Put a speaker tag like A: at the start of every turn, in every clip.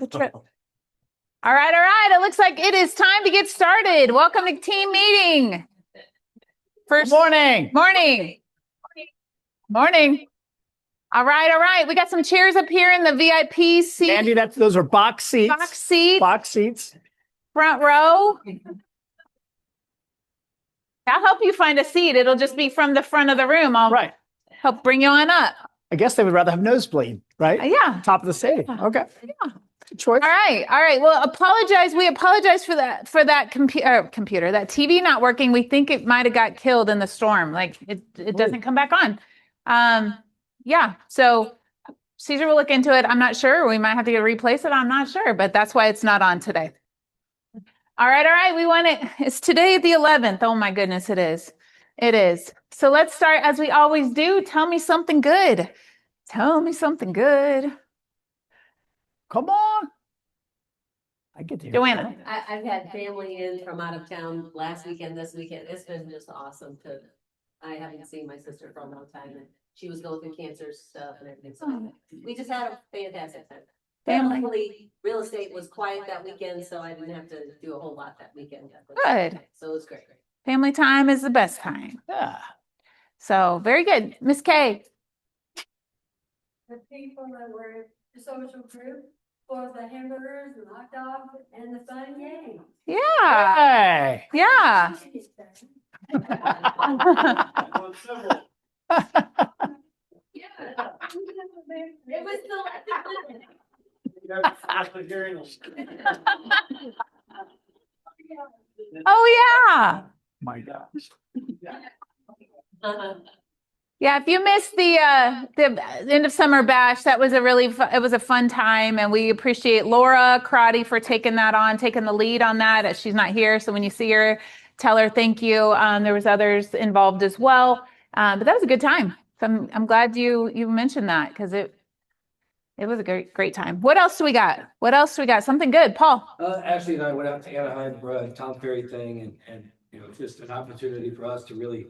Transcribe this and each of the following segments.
A: the trip. All right. It looks like it is time to get started. Welcome to team meeting.
B: Good morning.
A: Morning. All right. We got some chairs up here in the VIP seat.
B: Andy, those are box seats.
A: Box seats. Front row. I'll help you find a seat. It'll just be from the front of the room. I'll help bring you on up.
B: I guess they would rather have nosebleed, right?
A: Yeah.
B: Top of the stage. Okay.
A: Yeah.
B: Good choice.
A: All right. Well, we apologize for that computer, that TV not working. We think it might have got killed in the storm. Like it doesn't come back on. Yeah. So Caesar will look into it. I'm not sure. We might have to replace it. I'm not sure, but that's why it's not on today. All right. We want it. It's today the 11th. Oh my goodness, it is. It is. So let's start as we always do. Tell me something good. Come
B: on. I get to
A: Joanna.
C: I've had family in from out of town last weekend, this weekend. It's been just awesome I haven't seen my sister for a long time, and she was going through cancer stuff and everything. So we just had a fantastic time. Family real estate was quiet that weekend, so I didn't have to do a whole lot that weekend.
A: Good.
C: So it was great.
A: Family time is the best time.
B: Yeah.
A: So very good. Miss Kay.
D: The people that were at the social group for the hamburgers and hot dogs and the fun game.
A: Yeah.
B: Hey.
A: Yeah.
D: It was delightful.
A: Oh yeah.
B: My gosh.
A: Yeah, if you missed the end of summer bash, that was it was a fun time, and we appreciate Laura Crotty for taking the lead on that. She's not here, so when you see her, tell her thank you. There was others involved as well, but that was a good time. So I'm glad you mentioned that because it was a great time. What else do we got? Something good, Paul.
E: Ashley and I went out to Anaheim for a Tom Ferry thing, and it's just an opportunity for us to really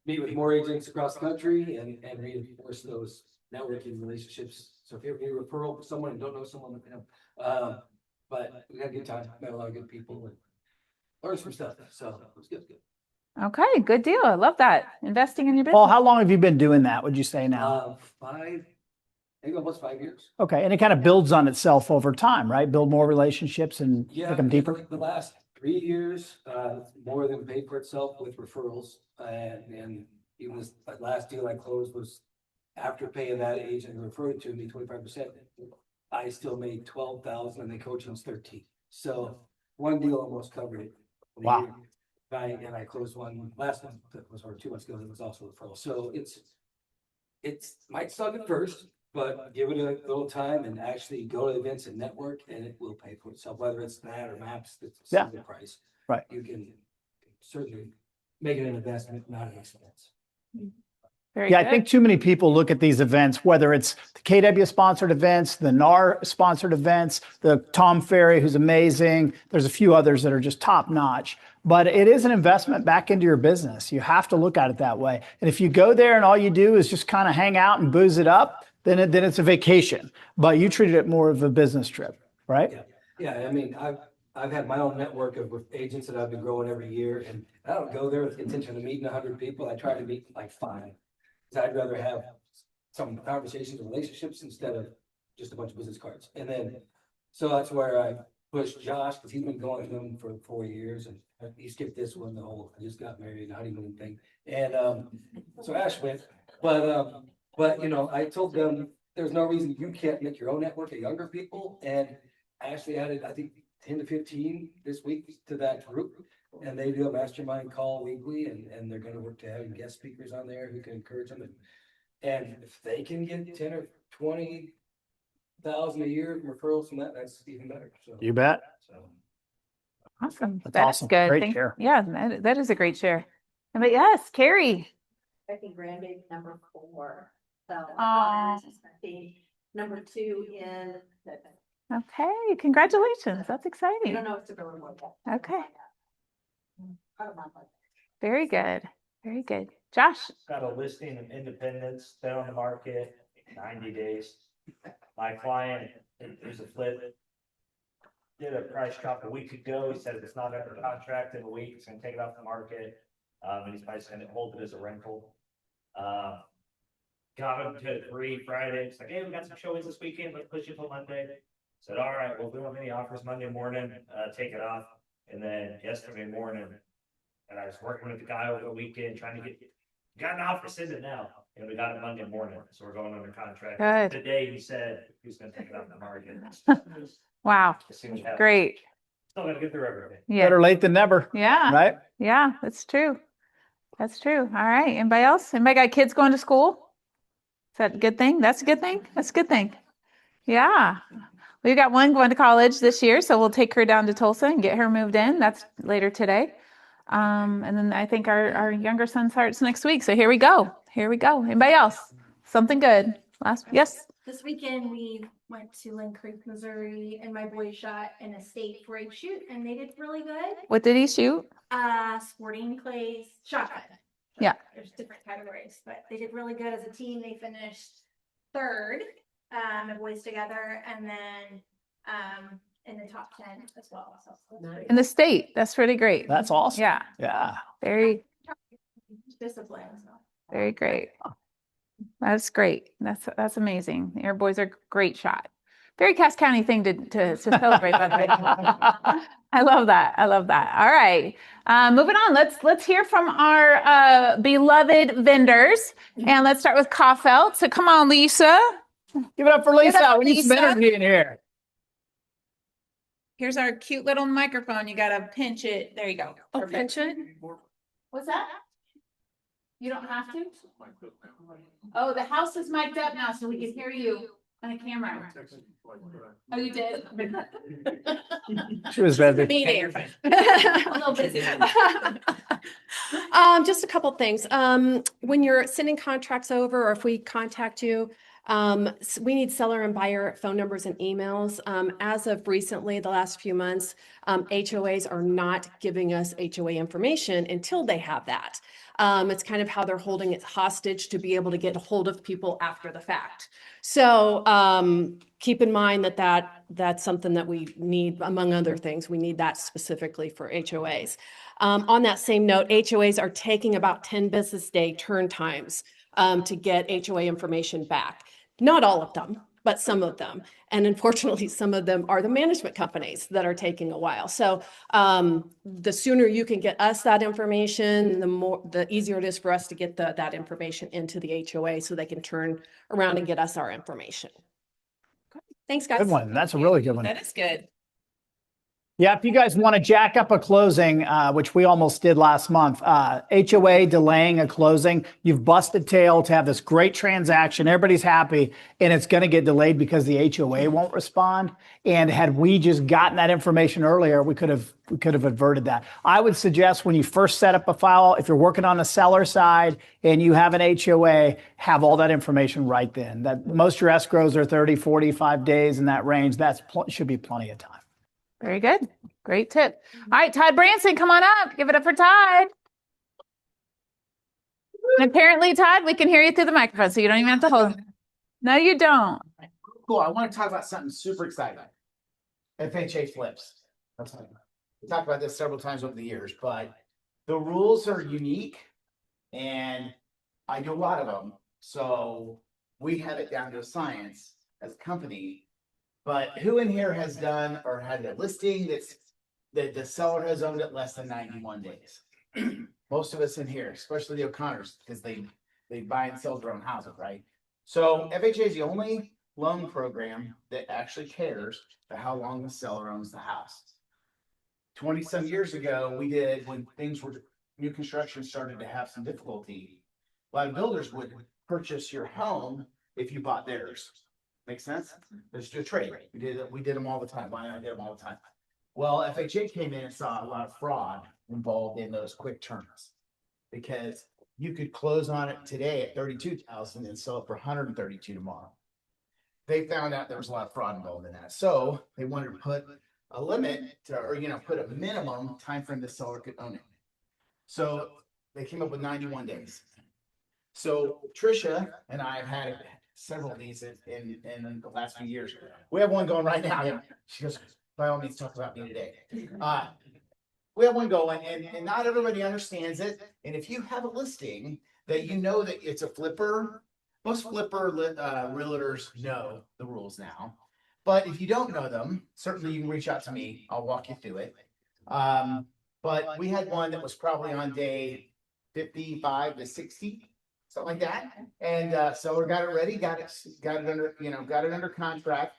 E: meet with more agents across the country and reinforce those networking relationships. So if you have a referral for someone and don't know someone, but we had a good time, met a lot of good people and learned some stuff. So it was good.
A: Okay, good deal. I love that. Investing in your business.
B: Paul, how long have you been doing that, would you say now?
E: Maybe almost 5 years.
B: Okay. And it kind of builds on itself over time, right? Build more relationships and make them deeper.
E: Like the last 3 years, more than paid for itself with referrals. And even this last deal I closed was after paying that agent who referred it to me 25%. I still made 12,000 and the coaching was 13. So one deal almost covered it.
B: Wow.
E: And I closed last one that was 2 months ago. That was also a referral. So it's might suck at first, but give it a little time and actually go to events and network, and it will pay for itself. Whether it's that or maps, that's a single price.
B: Right.
E: You can certainly make it an investment, not an expense.
A: Very
B: Yeah,
A: good.
B: I think too many people look at these events, whether it's the KW sponsored events, the NAR sponsored events, the Tom Ferry, who's amazing. There's a few others that are just top notch, but it is an investment back into your business. You have to look at it that way. And if you go there and all you do is just kind of hang out and booze it up, then it's a vacation, but you treated it more of a business trip, right?
E: Yeah. I mean, I've had my own network of agents that I've been growing every year, and I don't go there with the intention of meeting 100 people. I try to meet like 5. I'd rather have some conversations and relationships instead of just a bunch of business cards. And then, so that's where I pushed Josh, because he's been going to them for 4 years, and he skipped this one, I just got married, honeymoon thing. And so Ash went, but I told them there's no reason you can't make your own network of younger people. And Ashley added, I think, 10 to 15 this week to that group. And they do a mastermind call weekly, and they're going to work to having guest speakers on there who can encourage them. And if they can get 10 or 20,000 a year referrals from that, that's even better. So
B: You bet.
A: Awesome.
B: That's
A: That's
B: awesome.
A: good.
B: Great share.
A: Yeah, that is a great share. But yes, Carrie.
D: I think grandbaby number 4. So
A: Aw.
D: number 2 in.
A: Okay, congratulations. That's
D: You
A: exciting.
D: don't know if it's a girl or boy.
A: Okay,
D: I don't mind.
A: very good. Very good. Josh.
F: Got a listing of Independence, been on the market 90 days. My client, there's a flip, did a price drop a week ago. He said if it's not under contract in a week, he's gonna take it off the market. And he's probably just gonna hold it as a rental. Got him to agree Friday. It's like, hey, we got some showings this weekend. Let's push it till Monday. Said, all right, well, if we don't have any offers Monday morning, take it off. And then yesterday morning, and I was working with the guy over the weekend trying to got an offer, send it now. And we got it Monday morning, so we're going under contract.
A: Good.
F: Today, he said he was gonna take it off the market.
A: Wow.
F: As soon as it happens.
A: Great.
F: Still gotta get through everything.
A: Yeah.
B: Better late than never,
A: Yeah.
B: right?
A: Yeah, that's true. That's true. All right. Anybody else? Anybody got kids going to school? Is that a good thing? That's a good thing? That's a good thing. Yeah. We've got one going to college this year, so we'll take her down to Tulsa and get her moved in. That's later today. And then I think our younger son starts next week. So here we go. Here we go. Anybody else? Something good. Yes.
G: This weekend, we went to Lynn Creek, Missouri, and my boys shot in a state 4-H shoot, and they did really good.
A: What did he shoot?
G: Sporting clays, shotgun.
A: Yeah.
G: There's different categories, but they did really good as a team. They finished third, the boys together, and then in the top 10 as well. So
C: Nice.
A: In the state. That's really great.
B: That's awesome.
A: Yeah.
B: Yeah.
A: Very,
G: discipline. So.
A: very great. That's great. That's amazing. Your boys are great shot. Very Cass County thing to celebrate, by the way. I love that. I love that. All right. Moving on. Let's hear from our beloved vendors. And let's start with Kaufeld. So come on, Lisa.
B: Give it up for Lisa.
A: up,
B: We need some
A: Lisa.
B: energy in here.
A: Here's our cute little microphone. You gotta pinch it. There you go.
G: Oh,
A: Perfect.
G: pinch it?
A: What's that? You don't have to? Oh, the house is mic'd up now, so we can hear you on a camera. Oh, you did?
B: She was busy.
A: Meeting. A little busy.
H: Just a couple things. When you're sending contracts over, or if we contact you, we need seller and buyer phone numbers and emails. As of recently, the last few months, HOAs are not giving us HOA information until they have that. It's kind of how they're holding it hostage to be able to get a hold of people after the fact. So keep in mind that's something that we need, among other things. We need that specifically for HOAs. On that same note, HOAs are taking about 10 business day turn times to get HOA information back. Not all of them, but some of them. And unfortunately, some of them are the management companies that are taking a while. So the sooner you can get us that information, the easier it is for us to get that information into the HOA so they can turn around and get us our information. Thanks, guys.
B: Good one. That's a really good one.
A: That is good.
B: Yeah, if you guys want to jack up a closing, which we almost did last month, HOA delaying a closing, you've busted tail to have this great transaction, everybody's happy, and it's going to get delayed because the HOA won't respond. And had we just gotten that information earlier, we could have averted that. I would suggest when you first set up a file, if you're working on the seller side and you have an HOA, have all that information right then. That most of your escrows are 30, 45 days in that range. That should be plenty of time.
A: Very good. Great tip. All right, Todd Branson, come on up. Give it up for Todd. And apparently, Todd, we can hear you through the microphone, so you don't even have to hold. No, you don't.
I: Cool. I want to talk about something super exciting. FHA flips. We talked about this several times over the years, but the rules are unique and I do a lot of them. So we have it down to a science as a company. But who in here has done or had a listing that the seller has owned it less than 91 days? Most of us in here, especially the O'Connors, because they buy and sell their own houses, right? So FHA is the only loan program that actually cares about how long the seller owns the house. 20 some years ago, we did when new construction started to have some difficulty. A lot of builders would purchase your home if you bought theirs. Make sense? There's a trade. We did them all the time. Why I did them all the time. Well, FHA came in and saw a lot of fraud involved in those quick turns because you could close on it today at 32,000 and sell it for 132 tomorrow. They found out there was a lot of fraud involved in that. So they wanted to put a limit put a minimum time frame the seller could own it. So they came up with 91 days. So Trisha and I have had several of these in the last few years. We have one going right now. She goes, by all means, talk about me today. We have one going and not everybody understands it. And if you have a listing that you know that it's a flipper, most realtors know the rules now. But if you don't know them, certainly you can reach out to me. I'll walk you through it. But we had one that was probably on day 55 to 60, something like that. And seller got it ready, got it under contract.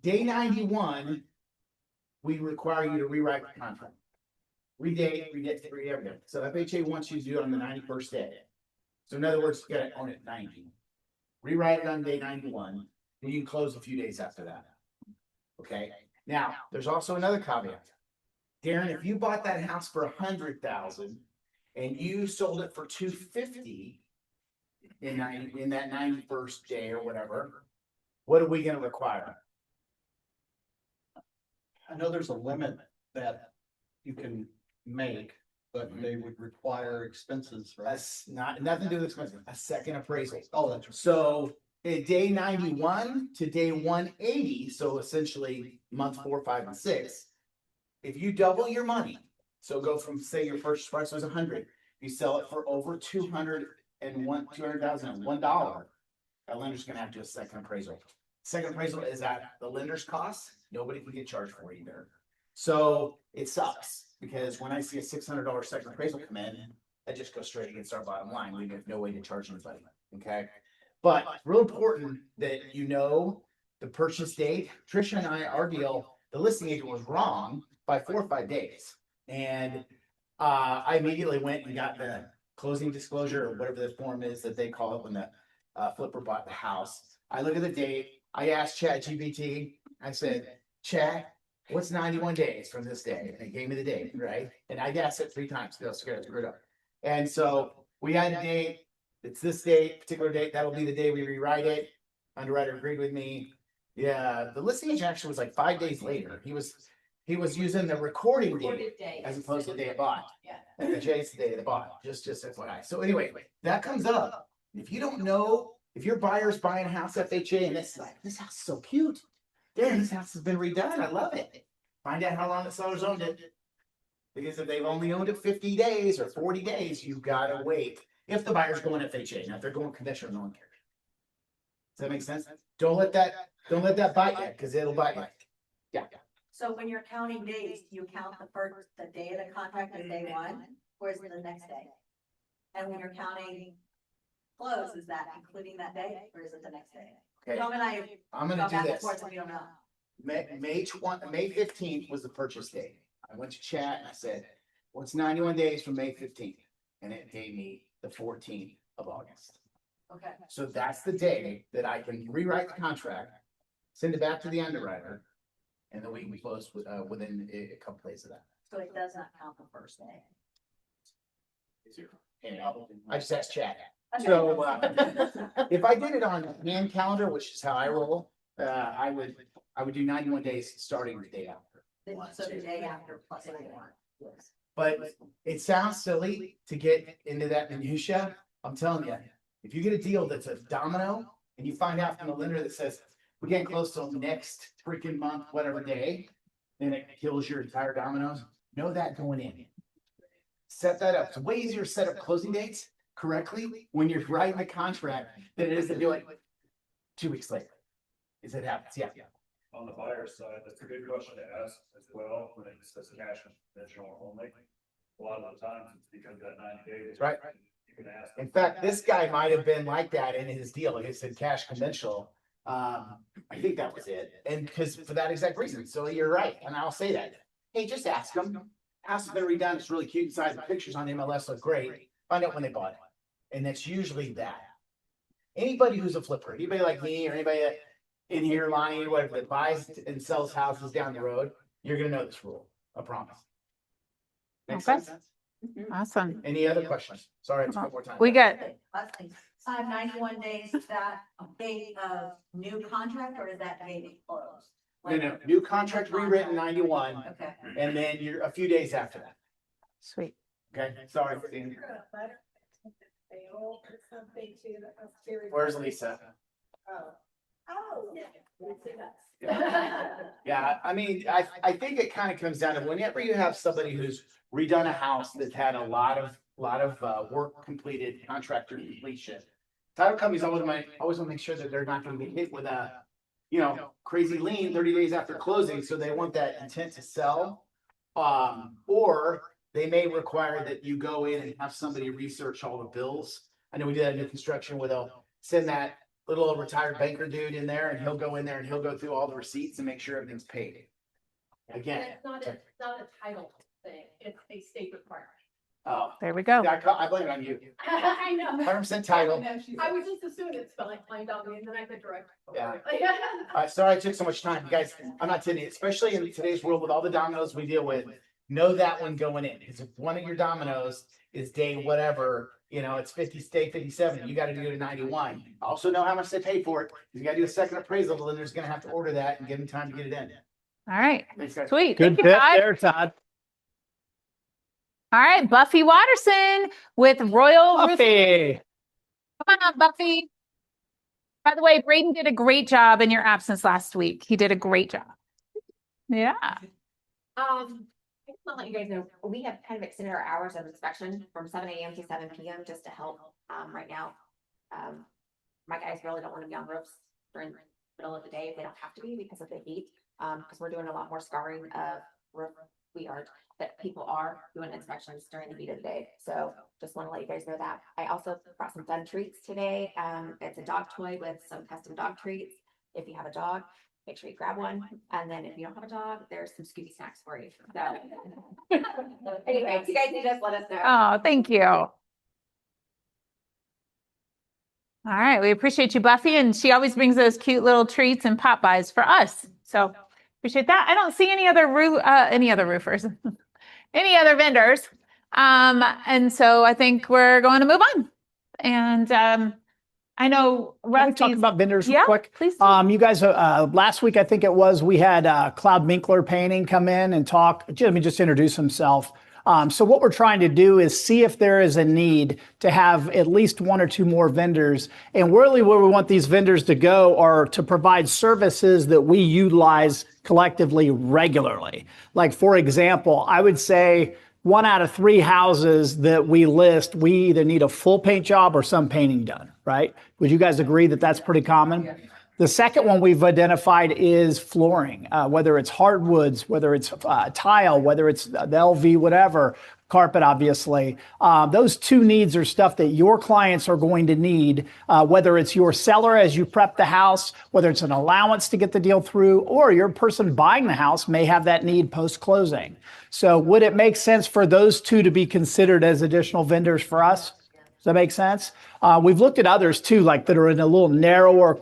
I: Day 91, we require you to rewrite the contract. Redate everything. So FHA wants you to do it on the 91st day. So in other words, you gotta own it 90. Rewrite it on day 91, and you can close a few days after that. Okay, now, there's also another caveat. Darren, if you bought that house for 100,000 and you sold it for 250 in that 91st day or whatever, what are we gonna require?
J: I know there's a limit that you can make, but they would require expenses, right?
I: That's nothing to do with expenses, a second appraisal.
J: Oh, that's right.
I: So at day 91 to day 180, so essentially month 4, 5, and 6, if you double your money, so go from, say your purchase price was 100, you sell it for over $200,001, that lender's gonna have to do a second appraisal. Second appraisal is at the lender's cost, nobody can get charged for either. So it sucks, because when I see a $600 second appraisal come in, I just go straight against our bottom line, we have no way to charge anybody, okay? But it's real important that you know the purchase date. Tricia and I, our deal, the listing agent was wrong by 4 or 5 days. And I immediately went and got the closing disclosure or whatever the form is that they call it when the flipper bought the house. I look at the date. I asked ChatGPT, I said, Chat, what's 91 days from this day? And it gave me the date, right? And I asked it 3 times, still scared it up. And so we had a date. It's this date, particular date. That'll be the day we rewrite it. Underwriter agreed with me. Yeah, the listing agent actually was like 5 days later. He was using the recording date as opposed to the day it bought.
C: Yeah.
I: And the J's the day it bought, just FYI. So anyway, that comes up. If you don't know, if your buyer's buying a house FHA and it's like, this house is so cute. Damn, this house has been redone. I love it. Find out how long the seller's owned it. Because if they've only owned it 50 days or 40 days, you've got to wait. If the buyer's going FHA, now if they're going conventional, no one cares. Does that make sense? Don't let that bite you, because it'll bite you. Yeah.
K: So when you're counting days, do you count the day of the contract as day 1, or is it the next day? And when you're counting close, is that including that day, or is it the next day?
I: Okay.
K: Tom and I
I: I'm gonna
K: go
I: do
K: back and
I: this.
K: forth and we don't know.
I: May 15th was the purchase date. I went to chat and I said, what's 91 days from May 15th? And it gave me the 14th of August.
K: Okay.
I: So that's the day that I can rewrite the contract, send it back to the underwriter, and then we can close within a couple days of that.
K: So it does not count the first day.
I: And I just asked Chad. So if I did it on hand calendar, which is how I roll, I would do 91 days starting the day after.
K: So the day after plus 1.
I: But it sounds silly to get into that minutia. I'm telling you, if you get a deal that's a domino and you find out from the lender that says, we're getting close to next freaking month, whatever day, then it kills your entire dominoes. Know that going in. Set that up. It's way easier to set up closing dates correctly when you're writing the contract than it is to do it 2 weeks later. As it happens, yeah.
F: On the buyer side, that's a good question to ask as well, when it says cash and conventional only. A lot of the times it's because that 90 days.
I: That's right.
F: You can ask.
I: In fact, this guy might have been like that in his deal. Like I said, cash conventional. I think that was it. And because for that exact reason. So you're right. And I'll say that. Hey, just ask them. House has been redone. It's really cute inside. The pictures on MLS look great. Find out when they bought it. And that's usually that. Anybody who's a flipper, anybody like me or anybody that in here, Lonnie, or whatever, that buys and sells houses down the road, you're gonna know this rule. I promise. Makes
A: Okay.
I: sense?
A: Awesome.
I: Any other questions? Sorry, it's one more time.
A: We got,
K: 91 days, is that a date of new contract or is that date closed?
I: No, new contract rewritten 91,
K: Okay.
I: and then you're a few days after that.
A: sweet.
I: Okay, sorry. Christine. Where's Lisa?
D: Oh, yeah.
I: Yeah, I mean, I think it kind of comes down to whenever you have somebody who's redone a house that's had a lot of work completed, contractor completion. Title companies always want to make sure that they're not going to be hit with a, crazy lien 30 days after closing, so they want that intent to sell. Or they may require that you go in and have somebody research all the bills. I know we did that in new construction where they'll send that little retired banker dude in there and he'll go in there and he'll go through all the receipts and make sure everything's paid. Again.
L: It's not a title thing, it's a state requirement.
I: Oh,
A: There we go.
I: yeah, I blame it on you.
L: I know.
I: 100% title.
L: I was just assuming it's blamed on me and then I could direct.
I: Yeah. Sorry I took so much time. You guys, I'm not kidding, especially in today's world with all the dominoes we deal with, know that one going in. Because if one of your dominoes is day whatever, it's day 57, you got to do it at 91. Also know how much they pay for it. You got to do a second appraisal, then there's going to have to order that and give them time to get it in.
A: All right.
I: Thanks, guys.
A: Sweet.
B: Good
A: Thank you,
B: tip
A: Todd.
B: there, Todd.
A: All right. Buffy Watterson with Royal Roof.
B: Buffy.
A: Come on up, Buffy. By the way, Braden did a great job in your absence last week. He did a great job. Yeah.
M: I just want to let you guys know, we have kind of extended our hours of inspection from 7 a.m. to 7 p.m. just to help, right now. My guys really don't want to be on roofs during the middle of the day if they don't have to be because of the heat. Because we're doing a lot more scarring of roof. We are, that people are doing inspections during the heat of the day. So just want to let you guys know that. I also brought some fun treats today. It's a dog toy with some custom dog treats. If you have a dog, make sure you grab one. And then if you don't have a dog, there's some Scooby snacks for you. So anyway, if you guys need us, let us know.
A: Oh, thank you. All right. We appreciate you, Buffy. And she always brings those cute little treats and pop buys for us. So appreciate that. I don't see any other roofers, any other vendors. And so I think we're going to move on. And I know
B: Can we talk
A: Rusty's-
B: about vendors real
A: Yeah,
B: quick?
A: please do.
B: You guys, last week, I think it was, we had Cloud Minkler Painting come in and talk. Let me just introduce himself. So what we're trying to do is see if there is a need to have at least one or two more vendors. And really where we want these vendors to go are to provide services that we utilize collectively regularly. Like, for example, I would say 1 out of 3 houses that we list, we either need a full paint job or some painting done, right? Would you guys agree that that's pretty common? Yeah. The second one we've identified is flooring, whether it's hardwoods, whether it's tile, whether it's the LV, whatever, carpet, obviously. Those 2 needs are stuff that your clients are going to need, whether it's your seller as you prep the house, whether it's an allowance to get the deal through, or your person buying the house may have that need post-closing. So would it make sense for those 2 to be considered as additional vendors for us? Does that make sense? We've looked at others too, like that are in a little narrower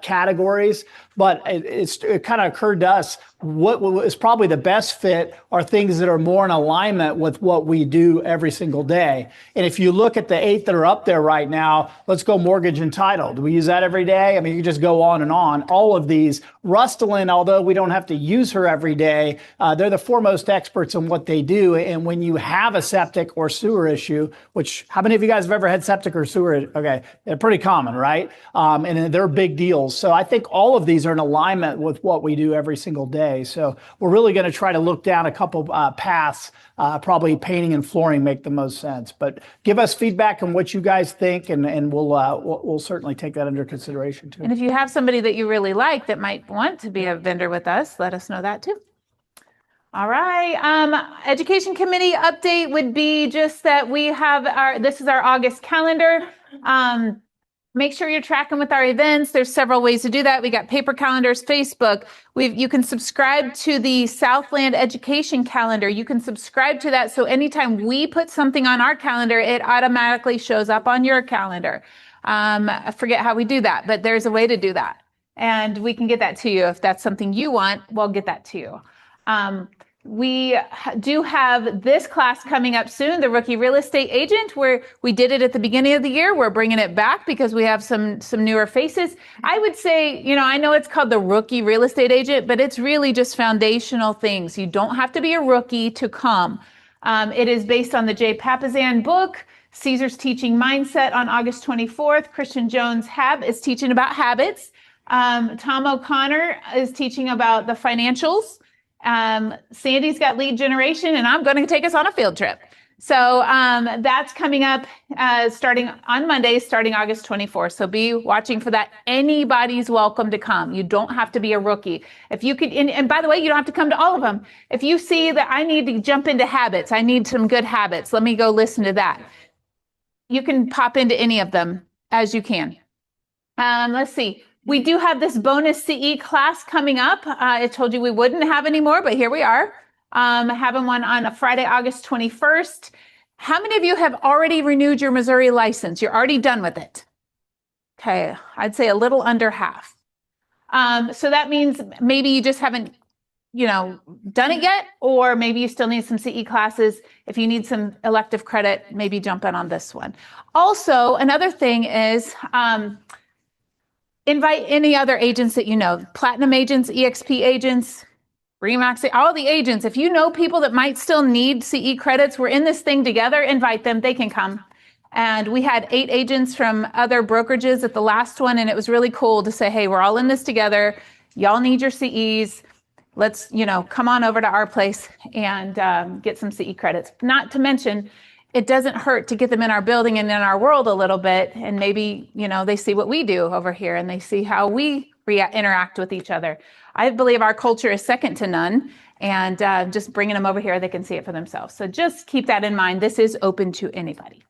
B: categories, but it kind of occurred to us what is probably the best fit are things that are more in alignment with what we do every single day. And if you look at the 8 that are up there right now, let's go mortgage and title. Do we use that every day? I mean, you can just go on and on. All of these. Rustlin, although we don't have to use her every day, they're the foremost experts in what they do. And when you have a septic or sewer issue, which how many of you guys have ever had septic or sewer? Okay, they're pretty common, right? And they're big deals. So I think all of these are in alignment with what we do every single day. So we're really going to try to look down a couple paths. Probably painting and flooring make the most sense. But give us feedback on what you guys think, and we'll certainly take that under consideration too.
A: And if you have somebody that you really like that might want to be a vendor with us, let us know that too. All right. Education committee update would be just that we have this is our August calendar. Make sure you're tracking with our events. There's several ways to do that. We got paper calendars, Facebook. You can subscribe to the Southland Education calendar. You can subscribe to that. So anytime we put something on our calendar, it automatically shows up on your calendar. I forget how we do that, but there's a way to do that. And we can get that to you. If that's something you want, we'll get that to you. We do have this class coming up soon, the Rookie Real Estate Agent, where we did it at the beginning of the year. We're bringing it back because we have some newer faces. I would say, I know it's called the Rookie Real Estate Agent, but it's really just foundational things. You don't have to be a rookie to come. It is based on the Jay Papasan book, Caesar's Teaching Mindset on August 24th. Christian Jones is teaching about habits. Tom O'Connor is teaching about the financials. Sandy's got lead generation, and I'm going to take us on a field trip. So that's coming up starting on Monday, starting August 24th. So be watching for that. Anybody's welcome to come. You don't have to be a rookie. If you could, and by the way, you don't have to come to all of them. If you see that I need to jump into habits, I need some good habits, let me go listen to that. You can pop into any of them as you can. Let's see. We do have this bonus CE class coming up. I told you we wouldn't have any more, but here we are. Having one on a Friday, August 21st. How many of you have already renewed your Missouri license? You're already done with it. Okay, I'd say a little under half. So that means maybe you just haven't, done it yet, or maybe you still need some CE classes. If you need some elective credit, maybe jump in on this one. Also, another thing is, invite any other agents that you know, Platinum agents, EXP agents, Remax, all the agents. If you know people that might still need CE credits, we're in this thing together, invite them, they can come. And we had 8 agents from other brokerages at the last one, and it was really cool to say, hey, we're all in this together. Y'all need your CEs. Let's, come on over to our place and get some CE credits. Not to mention, it doesn't hurt to get them in our building and in our world a little bit. And maybe, they see what we do over here and they see how we interact with each other. I believe our culture is second to none, and just bringing them over here, they can see it for themselves. So just keep that in mind. This is open to anybody.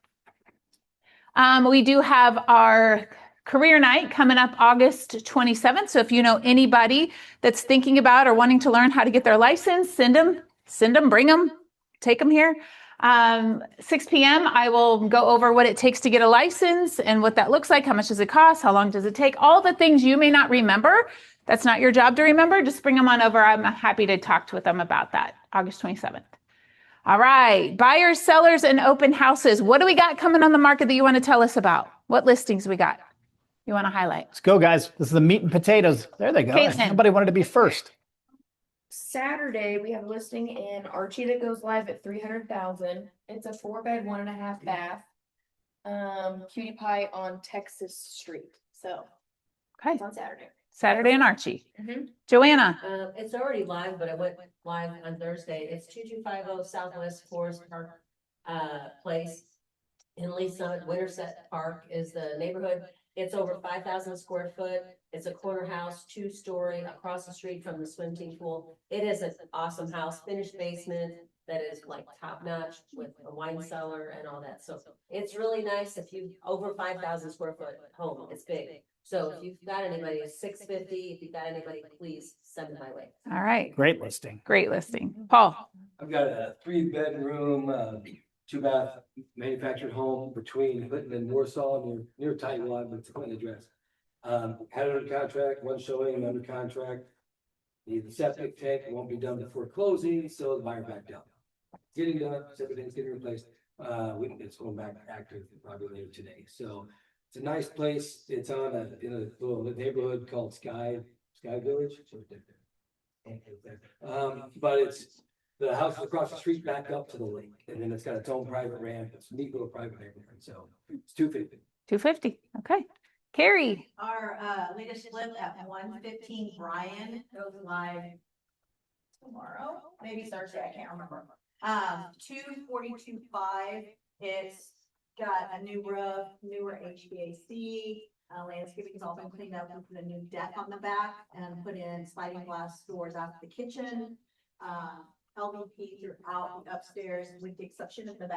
A: We do have our career night coming up August 27th. So if you know anybody that's thinking about or wanting to learn how to get their license, send them, bring them, take them here. 6 p.m. I will go over what it takes to get a license and what that looks like. How much does it cost? How long does it take? All the things you may not remember. That's not your job to remember. Just bring them on over. I'm happy to talk with them about that. August 27th. All right. Buyers, sellers, and open houses. What do we got coming on the market that you want to tell us about? What listings we got? You want to highlight?
B: Let's go, guys. This is the meat and potatoes. There they go.
A: Caitlin.
B: Somebody wanted to be first.
N: Saturday, we have a listing in Archie that goes live at 300,000. It's a 4-bed, 1.5 bath. Cutie Pie on Texas Street. So
A: Okay.
N: it's on Saturday.
A: Saturday in Archie.
N: Mm-hmm.
A: Joanna.
C: It's already live, but it went live on Thursday. It's 2250 Southwest Forest Park, Place in Lee Summit. Winterset Park is the neighborhood. It's over 5,000 square foot. It's a corner house, 2-story across the street from the swim team pool. It is an awesome house, finished basement that is like top notch with a wine cellar and all that. So it's really nice. If you over 5,000 square foot home, it's big. So if you've got anybody, it's 650. If you've got anybody, please send them my way.
A: All right.
B: Great listing.
A: Great listing. Paul.
E: I've got a 3-bedroom, 2-bath manufactured home between Clinton and Warsaw, near Tightwad, but it's a Clinton address. Had it under contract, one showing under contract. The septic tank won't be done before closing, so the buyer backed out. Getting done, septic tank's getting replaced. It's going back active probably later today. So it's a nice place. It's in a little neighborhood called Sky Village. But it's the house across the street back up to the lake, and then it's got its own private ramp. It's a neat little private neighborhood. So it's 250.
A: 250. Okay. Carrie.
K: Our latest flip at 115 Bryan goes live tomorrow, maybe Thursday, I can't remember. 242.5, it's got a new roof, newer HVAC, landscaping's all been cleaned up, and put a new deck on the back and put in sliding glass doors out the kitchen. LVP throughout upstairs, with the exception of the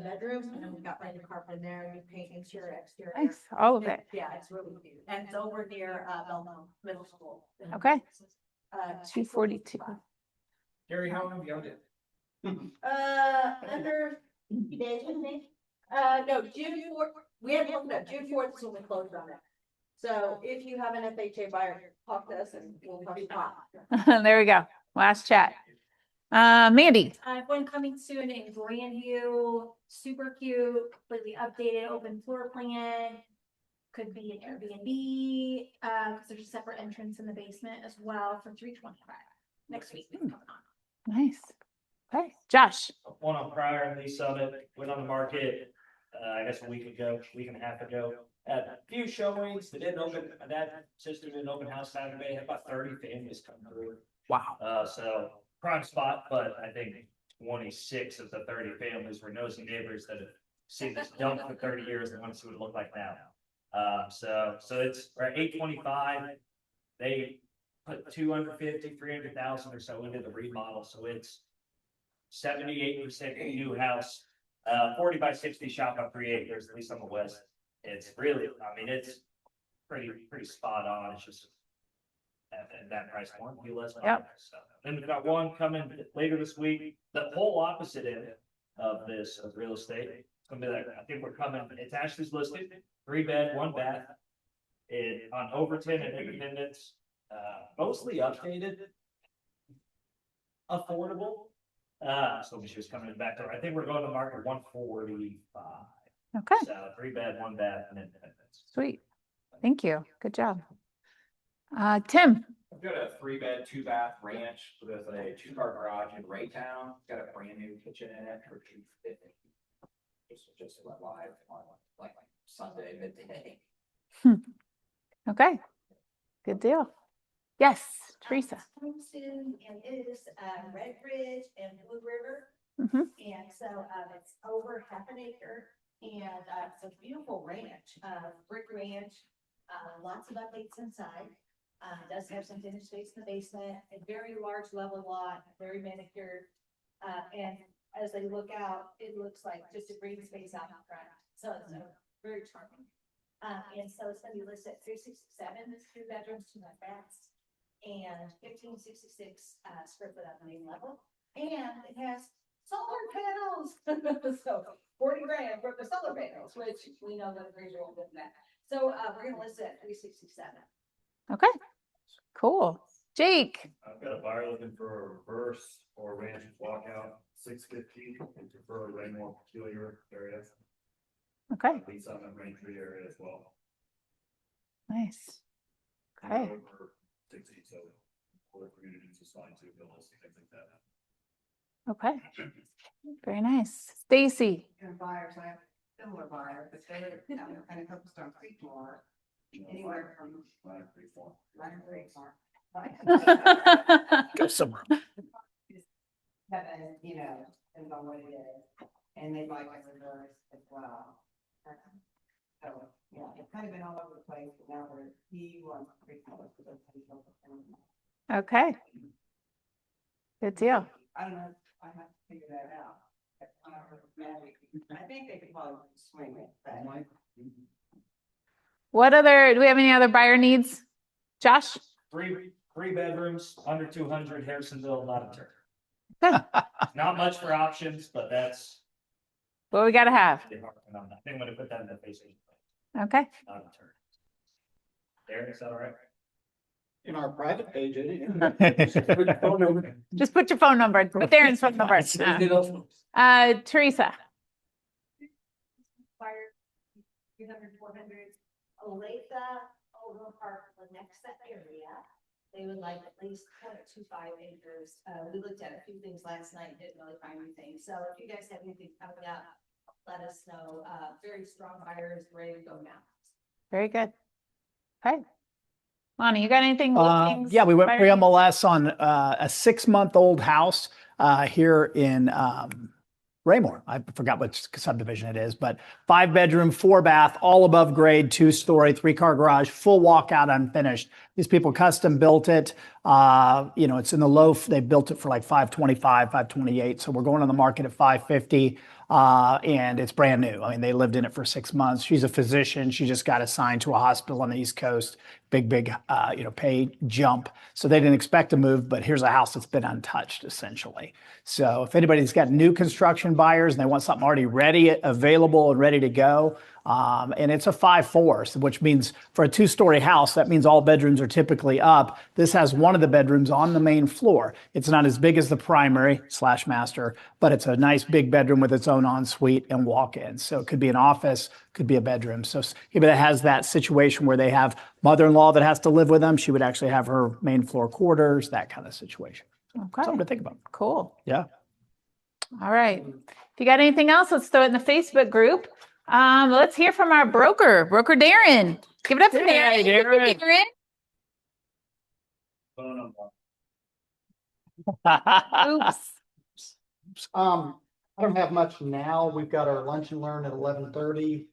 K: bedrooms, and then we've got brand new carpet in there, new paint, interior, exterior.
A: Nice. All of it.
K: Yeah, it's really cute, and it's over near Belmont Middle School.
A: Okay. 242.
J: Gary, how long have you owned it?
K: Under days, I think. No, June 4th, we had looked at June 4th is when we closed on it. So if you have an FHA buyer, talk to us and we'll talk to you.
A: There we go. Last chat. Mandy.
G: I have one coming soon in Grandview, super cute, completely updated, open floor plan. Could be an Airbnb, because there's a separate entrance in the basement as well for $325 next week.
A: Nice. Okay. Josh.
F: One on Pryor and Lee Summit went on the market, I guess a week and a half ago. Had a few showings, they didn't open, my dad, sister did an open house Saturday, had about 30 families come through.
B: Wow.
F: So prime spot, but I think 26 of the 30 families were nosy neighbors that have seen this dump for 30 years and want to see what it looked like now. So it's, we're at 825. They put 250, 300,000 or so into the remodel, so it's 78% new house, 40 by 60 shop on 3 acres, at least on the west. It's really, I mean, it's pretty spot on. It's just at that price point, be less.
A: Yep.
F: So then we've got one coming later this week, the whole opposite end of this of real estate. It's gonna be like, I think we're coming, it's Ashley's listed, 3-bed, 1-bath. On Overton and Independence, mostly updated. Affordable. So she was coming back there. I think we're going to market 145.
A: Okay,
F: So 3-bed, 1-bath and Independence.
A: sweet. Thank you. Good job. Tim,
O: I've got a 3-bed, 2-bath ranch with a 2-car garage in Raytown. It's got a brand new kitchen in it for $250. Just went live on like Sunday midday.
A: okay. Good deal. Yes, Teresa.
K: Soon, and it is, Red Ridge and Blue River.
A: Mhm.
K: And so, it's over half an acre and, it's a beautiful ranch, brick ranch, lots of updates inside. Does have some finished space in the basement, a very large level lot, very manicured. And as they look out, it looks like just a green space out in front. So it's very charming. And so it's gonna be listed at 367, 2 bedrooms, 2 baths, and 1566 square foot on the main level. And it has solar panels. So 40 grand for the solar panels, which we know that appraiser won't get that. So we're gonna list it at 367.
A: Okay, cool. Jake,
F: I've got a buyer looking for a reverse or ranch walkout, 650, and prefer a way more peculiar area.
A: okay,
F: At least on the Main Street area as well.
A: nice. Okay,
F: Over 60, so other communities is fine too, villas, things like that.
A: okay. Very nice. Stacy.
P: Buyers, I have a similar buyer, but they're, kind of focused on Creekmore, anywhere from Line of Creekmore.
B: Go somewhere.
P: Heaven, depends on what it is, and they'd like a reverse as well. So, yeah, it's kind of been all over the place, but now he wants Creekmore.
A: Okay. Good deal.
P: I don't know, I have to figure that out. I think they could probably swing it, but.
A: What other, do we have any other buyer needs? Josh?
F: Three bedrooms, under 200, Harrisonville, not a turn.
A: Good.
F: Not much for options, but that's.
A: What we gotta have.
F: I think I'm gonna put that in the Facebook.
A: Okay.
F: Not a turn. Darren, is that all right?
J: In our private page,
A: Just put your phone number, put Darren's phone number. Teresa.
K: Fire 300, 400, Olathe, Overland Park, Lenexa area. They would like at least 0.25 acres. We looked at a few things last night, didn't really find anything. So if you guys have anything coming up, let us know. Very strong buyers, ready to go now.
A: Very good. Okay. Lonnie, you got anything?
B: Yeah, we went pre-MLS on a 6-month-old house here in Raymore. I forgot which subdivision it is, but 5-bedroom, 4-bath, all above grade, 2-story, 3-car garage, full walkout, unfinished. These people custom built it. It's in the low. They built it for like 525, 528. So we're going on the market at 550. And it's brand new. I mean, they lived in it for 6 months. She's a physician. She just got assigned to a hospital on the East Coast. Big, pay jump. So they didn't expect to move, but here's a house that's been untouched, essentially. So if anybody's got new construction buyers and they want something already ready, available and ready to go, and it's a 5-4, which means for a 2-story house, that means all bedrooms are typically up. This has one of the bedrooms on the main floor. It's not as big as the primary/master, but it's a nice big bedroom with its own ensuite and walk-in. So it could be an office, could be a bedroom. So if it has that situation where they have mother-in-law that has to live with them, she would actually have her main floor quarters, that kind of situation.
A: Okay.
B: Something to think about.
A: Cool.
B: Yeah.
A: All right. If you got anything else, let's throw it in the Facebook group. Let's hear from our broker Darren. Give it up for
B: Hey,
A: Darren.
B: Darren.
A: Oops.
J: I don't have much now. We've got our lunch and learn at 11:30.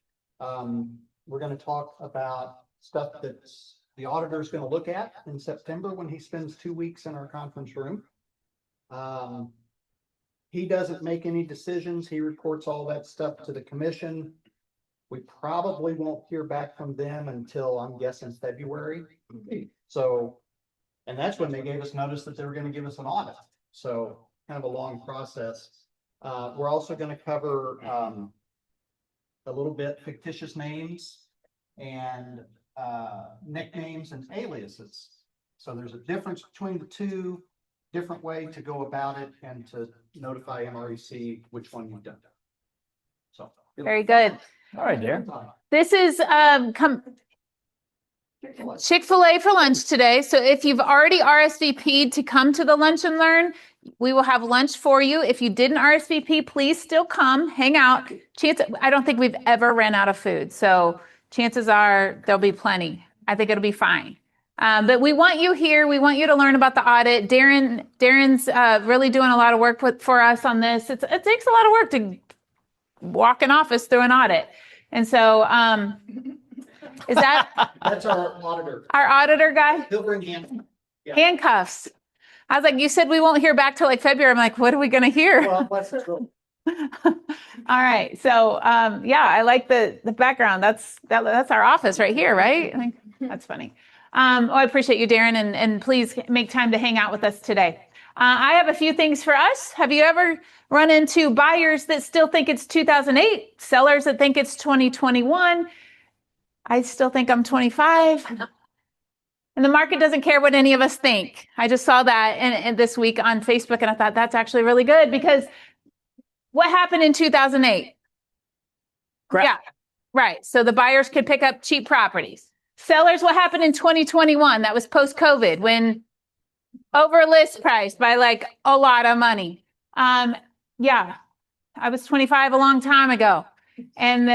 J: We're gonna talk about stuff that the auditor's gonna look at in September when he spends 2 weeks in our conference room. He doesn't make any decisions. He reports all that stuff to the commission. We probably won't hear back from them until, I'm guessing, February. So, and that's when they gave us notice that they were gonna give us an audit. So kind of a long process. We're also gonna cover, a little bit fictitious names and, nicknames and aliases. So there's a difference between the two, different way to go about it and to notify MREC which one you've done. So.
A: Very good.
B: All right, Darren.
A: This is Chick-fil-A for lunch today. So if you've already RSVP'd to come to the lunch and learn, we will have lunch for you. If you didn't RSVP, please still come, hang out. I don't think we've ever ran out of food. So chances are there'll be plenty. I think it'll be fine. But we want you here. We want you to learn about the audit. Darren's really doing a lot of work for us on this. It takes a lot of work to walk an office through an audit. And so, is that
J: That's our auditor.
A: our auditor guy?
J: He'll bring in. Yeah.
A: Handcuffs. I was like, you said we won't hear back till like February. I'm like, what are we going to hear?
J: Well, let's go.
A: All right. So, yeah, I like the background. That's our office right here, right? I think that's funny. I appreciate you, Darren, and please make time to hang out with us today. I have a few things for us. Have you ever run into buyers that still think it's 2008, sellers that think it's 2021? I still think I'm 25. And the market doesn't care what any of us think. I just saw that and this week on Facebook, and I thought that's actually really good because what happened in 2008? Yeah, right. So the buyers could pick up cheap properties. Sellers, what happened in 2021? That was post-COVID when over list price by like a lot of money. Yeah, I was 25 a long time ago. And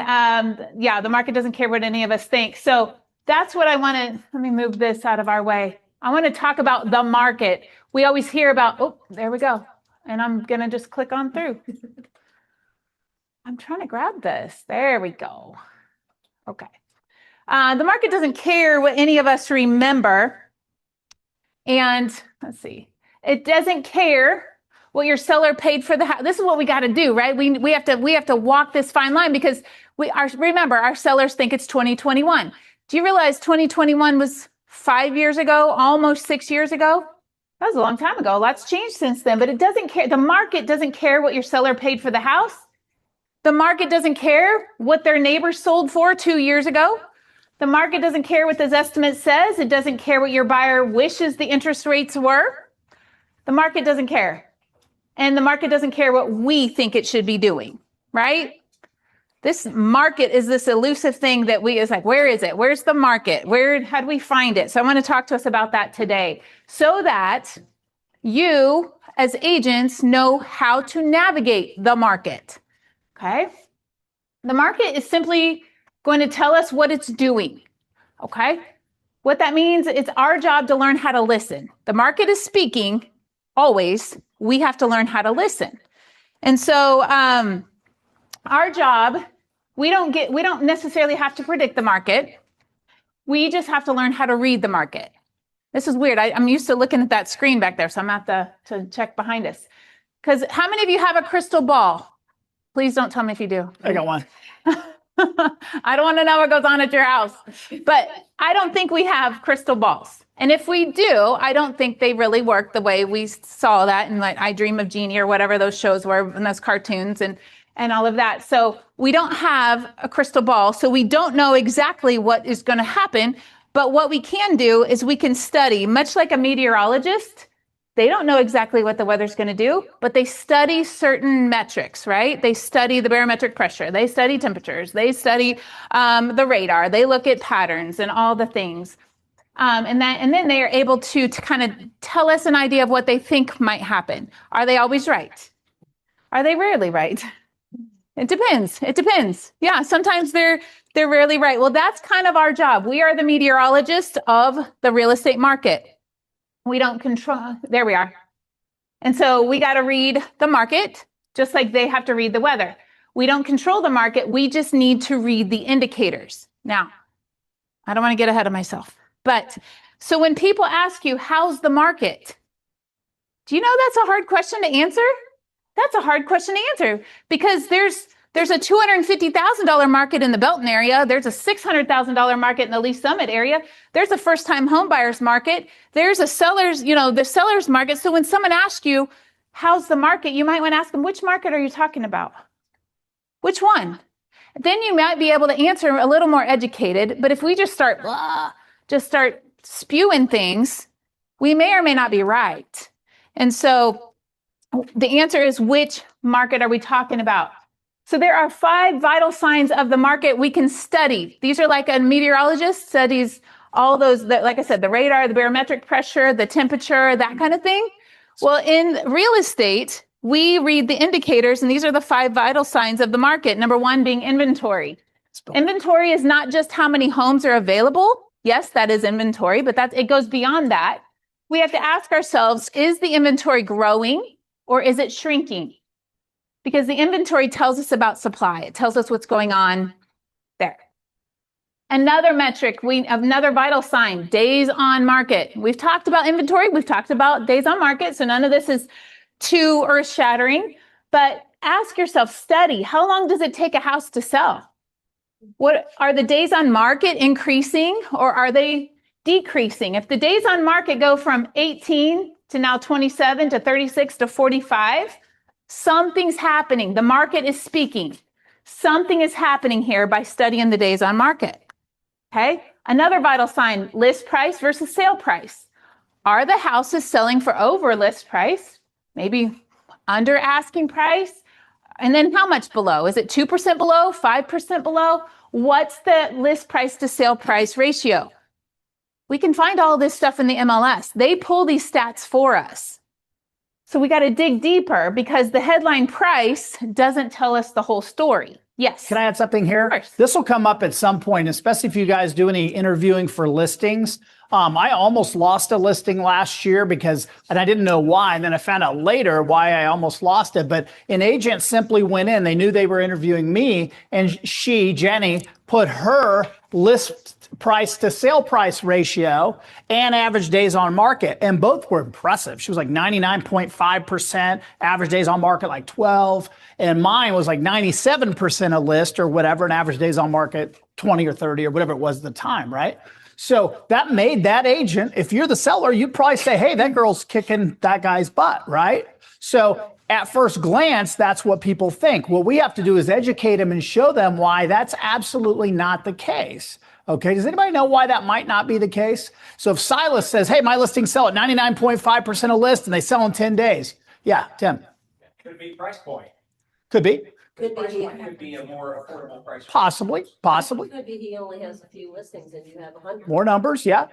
A: yeah, the market doesn't care what any of us think. So that's what I want to, let me move this out of our way. I want to talk about the market. We always hear about, oh, there we go. And I'm going to just click on through. I'm trying to grab this. There we go. Okay. The market doesn't care what any of us remember. And let's see, it doesn't care what your seller paid for the house. This is what we got to do, right? We have to walk this fine line because remember, our sellers think it's 2021. Do you realize 2021 was 5 years ago, almost 6 years ago? That was a long time ago. Lots changed since then, but it doesn't care. The market doesn't care what your seller paid for the house. The market doesn't care what their neighbors sold for 2 years ago. The market doesn't care what this estimate says. It doesn't care what your buyer wishes the interest rates were. The market doesn't care. And the market doesn't care what we think it should be doing, right? This market is this elusive thing that is like, where is it? Where's the market? How do we find it? So I want to talk to us about that today so that you as agents know how to navigate the market, okay? The market is simply going to tell us what it's doing, okay? What that means, it's our job to learn how to listen. The market is speaking always. We have to learn how to listen. And so our job, we don't necessarily have to predict the market. We just have to learn how to read the market. This is weird. I'm used to looking at that screen back there, so I'm going to have to check behind us. Because how many of you have a crystal ball? Please don't tell me if you do.
B: I got one.
A: I don't want to know what goes on at your house, but I don't think we have crystal balls. And if we do, I don't think they really work the way we saw that in like I Dream of Jeannie or whatever those shows were and those cartoons and all of that. So we don't have a crystal ball. So we don't know exactly what is going to happen. But what we can do is we can study, much like a meteorologist. They don't know exactly what the weather's going to do, but they study certain metrics, right? They study the barometric pressure. They study temperatures. They study the radar. They look at patterns and all the things. And then they are able to kind of tell us an idea of what they think might happen. Are they always right? Are they rarely right? It depends. It depends. Yeah, sometimes they're rarely right. Well, that's kind of our job. We are the meteorologists of the real estate market. We don't control. There we are. And so we got to read the market just like they have to read the weather. We don't control the market. We just need to read the indicators. Now, I don't want to get ahead of myself, but so when people ask you, how's the market? Do you know that's a hard question to answer? That's a hard question to answer because there's a $250,000 market in the Belton area. There's a $600,000 market in the Lee Summit area. There's a first-time home buyers market. There's a the seller's market. So when someone asks you, how's the market? You might want to ask them, which market are you talking about? Which one? Then you might be able to answer a little more educated. But if we just start spewing things, we may or may not be right. And so the answer is, which market are we talking about? So there are 5 vital signs of the market we can study. These are like a meteorologist studies all those, like I said, the radar, the barometric pressure, the temperature, that kind of thing. Well, in real estate, we read the indicators, and these are the 5 vital signs of the market. Number 1 being inventory. Inventory is not just how many homes are available. Yes, that is inventory, but it goes beyond that. We have to ask ourselves, is the inventory growing or is it shrinking? Because the inventory tells us about supply. It tells us what's going on there. Another metric, another vital sign, days on market. We've talked about inventory. We've talked about days on market. So none of this is too earth-shattering. But ask yourself, study, how long does it take a house to sell? What are the days on market increasing or are they decreasing? If the days on market go from 18 to now 27 to 36 to 45, something's happening. The market is speaking. Something is happening here by studying the days on market. Okay. Another vital sign, list price versus sale price. Are the houses selling for over list price? Maybe under asking price? And then how much below? Is it 2% below, 5% below? What's the list price to sale price ratio? We can find all this stuff in the MLS. They pull these stats for us. So we got to dig deeper because the headline price doesn't tell us the whole story. Yes.
B: Can I add something here? This will come up at some point, especially if you guys do any interviewing for listings. I almost lost a listing last year and I didn't know why. And then I found out later why I almost lost it. But an agent simply went in. They knew they were interviewing me. And Jenny, put her list price to sale price ratio and average days on market. And both were impressive. She was like 99.5%, average days on market like 12. And mine was like 97% a list or whatever, and average days on market 20 or 30 or whatever it was at the time, right? So that made that agent, if you're the seller, you'd probably say, hey, that girl's kicking that guy's butt, right? So at first glance, that's what people think. What we have to do is educate them and show them why that's absolutely not the case. Okay, does anybody know why that might not be the case? So if Silas says, hey, my listings sell at 99.5% of list and they sell in 10 days. Yeah, Tim.
O: Could be price point.
B: Could be.
O: Could be a more affordable price.
B: Possibly.
C: Could be he only has a few listings and you have 100.
B: More numbers, yeah.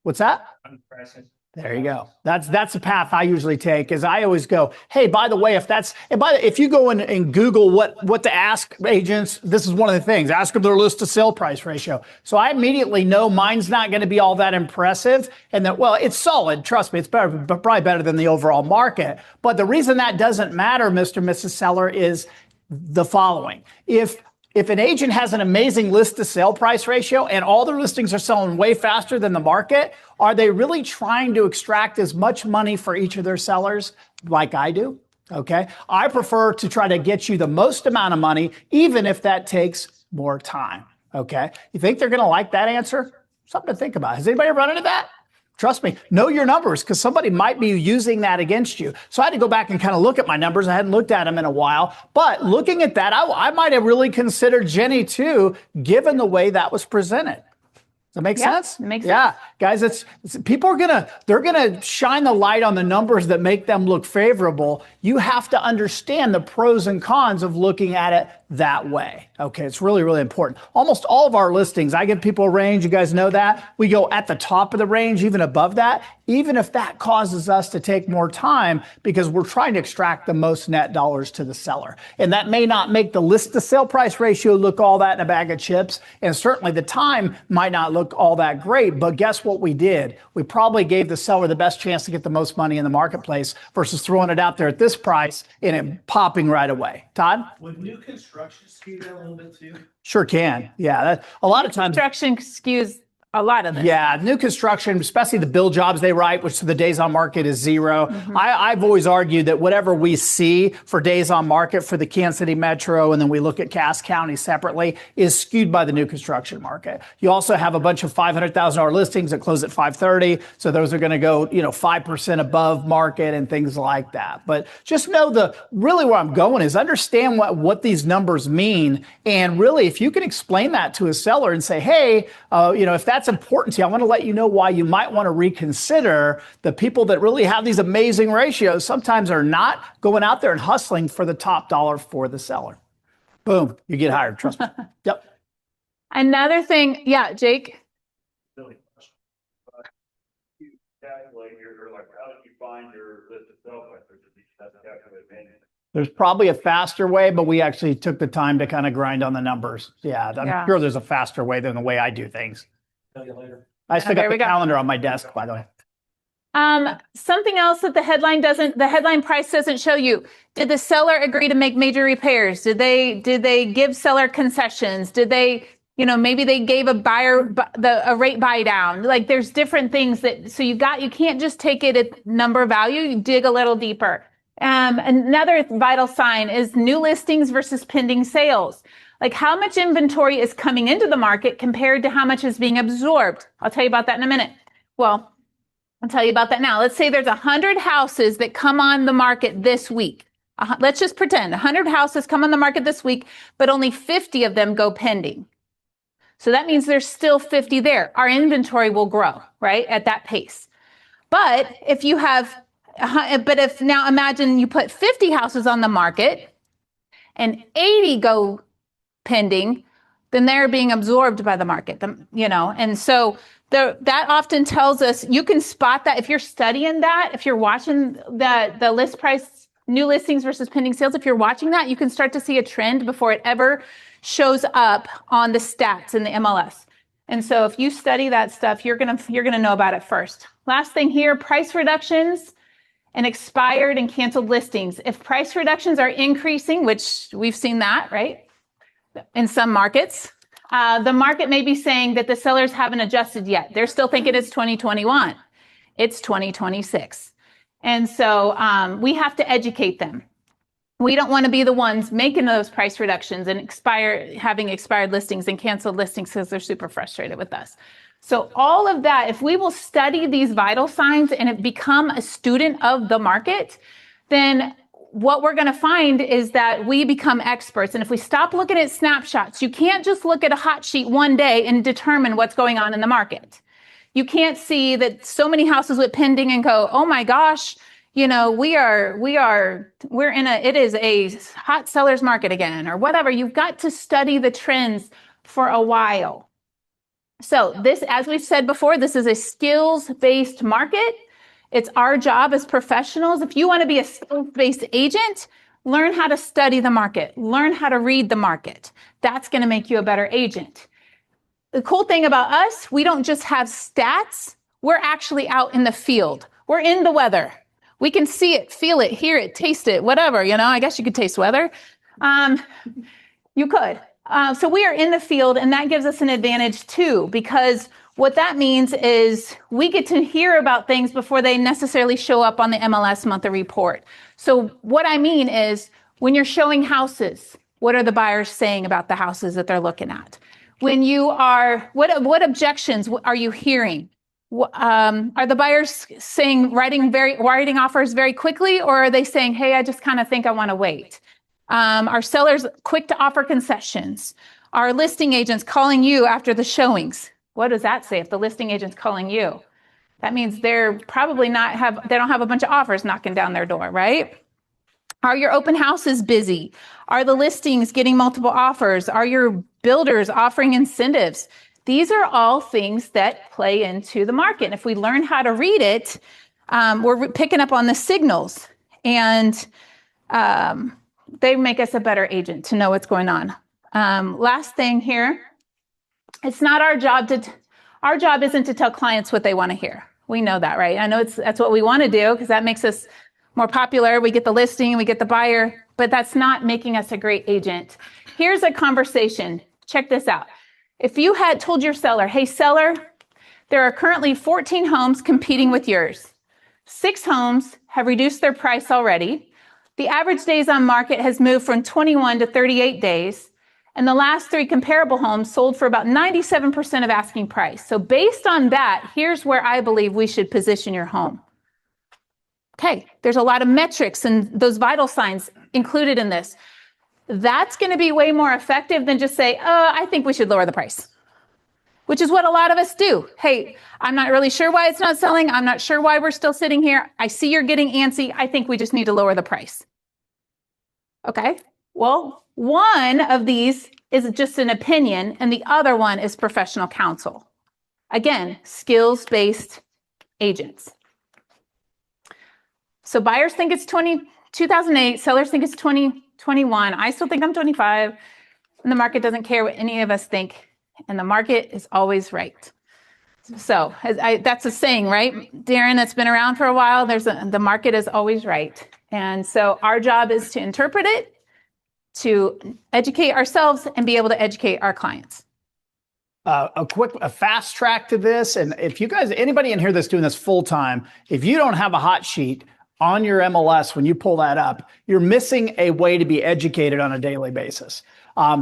B: What's that?
F: Pricing.
B: There you go. That's the path I usually take. Is I always go, hey, by the way, if you go in and Google what to ask agents, this is one of the things. Ask them their list to sale price ratio. So I immediately know mine's not going to be all that impressive, and that it's solid. Trust me, it's better, but probably better than the overall market. But the reason that doesn't matter, Mr. and Mrs. Seller, is the following: If an agent has an amazing list to sale price ratio and all their listings are selling way faster than the market, are they really trying to extract as much money for each of their sellers like I do? Okay. I prefer to try to get you the most amount of money, even if that takes more time. Okay. You think they're going to like that answer? Something to think about. Has anybody run into that? Trust me, know your numbers because somebody might be using that against you. So I had to go back and kind of look at my numbers. I hadn't looked at them in a while. But looking at that, I might have really considered Jenny too, given the way that was presented. Does that make sense?
A: It makes
B: sense.
A: Yeah,
B: guys, people are they're gonna shine the light on the numbers that make them look favorable. You have to understand the pros and cons of looking at it that way. Okay, it's really, really important. Almost all of our listings, I give people a range, you guys know that. We go at the top of the range, even above that, even if that causes us to take more time because we're trying to extract the most net dollars to the seller. And that may not make the list to sale price ratio look all that in a bag of chips. And certainly the time might not look all that great, but guess what we did? We probably gave the seller the best chance to get the most money in the marketplace versus throwing it out there at this price and it popping right away. Todd?
F: Would new construction skew that a little bit too?
B: Sure can. Yeah, that, a lot of times.
A: Construction skews a lot of this.
B: Yeah, new construction, especially the build jobs they write, which to the days on market is 0. I've always argued that whatever we see for days on market for the Kansas City Metro, and then we look at Cass County separately, is skewed by the new construction market. You also have a bunch of $500,000 listings that close at 530, so those are going to go, 5% above market and things like that. But just know really where I'm going is understand what these numbers mean, and really if you can explain that to a seller and say, hey, if that's important to you, I want to let you know why you might want to reconsider. The people that really have these amazing ratios sometimes are not going out there and hustling for the top dollar for the seller. Boom, you get hired, trust me. Yep.
A: Another thing, yeah, Jake.
F: Silly question. But you calculate how did you find your list of sale prices? Did you have to calculate manually?
B: There's probably a faster way, but we actually took the time to kind of grind on the numbers. Yeah, I'm sure there's a faster way than the way I do things.
E: Tell you later.
B: I still got the calendar on my desk, by the way.
A: Something else that the headline price doesn't show you. Did the seller agree to make major repairs? Did they give seller concessions? Did they, maybe they gave a buyer a rate buy down? Like there's different things you can't just take it at number value, you dig a little deeper. Another vital sign is new listings versus pending sales. Like how much inventory is coming into the market compared to how much is being absorbed. I'll tell you about that in a minute. Well, I'll tell you about that now. Let's say there's 100 houses that come on the market this week. Let's just pretend 100 houses come on the market this week, but only 50 of them go pending. So that means there's still 50 there. Our inventory will grow, right, at that pace. But if now imagine you put 50 houses on the market and 80 go pending, then they're being absorbed by the market, and so that often tells us, you can spot that if you're studying that, if you're watching the list price, new listings versus pending sales, if you're watching that, you can start to see a trend before it ever shows up on the stats in the MLS. And so if you study that stuff, you're gonna know about it first. Last thing here, price reductions and expired and canceled listings. If price reductions are increasing, which we've seen that, right? In some markets, the market may be saying that the sellers haven't adjusted yet. They're still thinking it's 2021. It's 2026. And so we have to educate them. We don't want to be the ones making those price reductions and having expired listings and canceled listings because they're super frustrated with us. So all of that, if we will study these vital signs and become a student of the market, then what we're going to find is that we become experts. And if we stop looking at snapshots, you can't just look at a hot sheet one day and determine what's going on in the market. You can't see that so many houses with pending and go, oh my gosh, it is a hot seller's market again, or whatever. You've got to study the trends for a while. So this, as we've said before, this is a skills-based market. It's our job as professionals. If you want to be a skills-based agent, learn how to study the market, learn how to read the market. That's going to make you a better agent. The cool thing about us, we don't just have stats. We're actually out in the field. We're in the weather. We can see it, feel it, hear it, taste it, whatever, I guess you could taste weather. You could. So we are in the field, and that gives us an advantage too, because what that means is we get to hear about things before they necessarily show up on the MLS monthly report. So what I mean is when you're showing houses, what are the buyers saying about the houses that they're looking at? When you are, what objections are you hearing? Are the buyers saying, writing offers very quickly, or are they saying, hey, I just kind of think I want to wait? Are sellers quick to offer concessions? Are listing agents calling you after the showings? What does that say if the listing agent's calling you? That means they're probably they don't have a bunch of offers knocking down their door, right? Are your open houses busy? Are the listings getting multiple offers? Are your builders offering incentives? These are all things that play into the market. And if we learn how to read it, we're picking up on the signals, and they make us a better agent to know what's going on. Last thing here, it's not our job our job isn't to tell clients what they want to hear. We know that, right? I know that's what we want to do because that makes us more popular. We get the listing, we get the buyer, but that's not making us a great agent. Here's a conversation. Check this out. If you had told your seller, hey, seller, there are currently 14 homes competing with yours. 6 homes have reduced their price already. The average days on market has moved from 21 to 38 days. And the last 3 comparable homes sold for about 97% of asking price. So based on that, here's where I believe we should position your home. Okay, there's a lot of metrics and those vital signs included in this. That's going to be way more effective than just say, I think we should lower the price, which is what a lot of us do. Hey, I'm not really sure why it's not selling. I'm not sure why we're still sitting here. I see you're getting antsy. I think we just need to lower the price. Okay, well, one of these is just an opinion and the other one is professional counsel. Again, skills-based agents. So buyers think it's 2008, sellers think it's 2021. I still think I'm 25, and the market doesn't care what any of us think, and the market is always right. So that's a saying, right? Darren, that's been around for a while. The market is always right. And so our job is to interpret it, to educate ourselves, and be able to educate our clients.
B: A fast track to this, and if you guys, anybody in here that's doing this full time, if you don't have a hot sheet on your MLS when you pull that up, you're missing a way to be educated on a daily basis.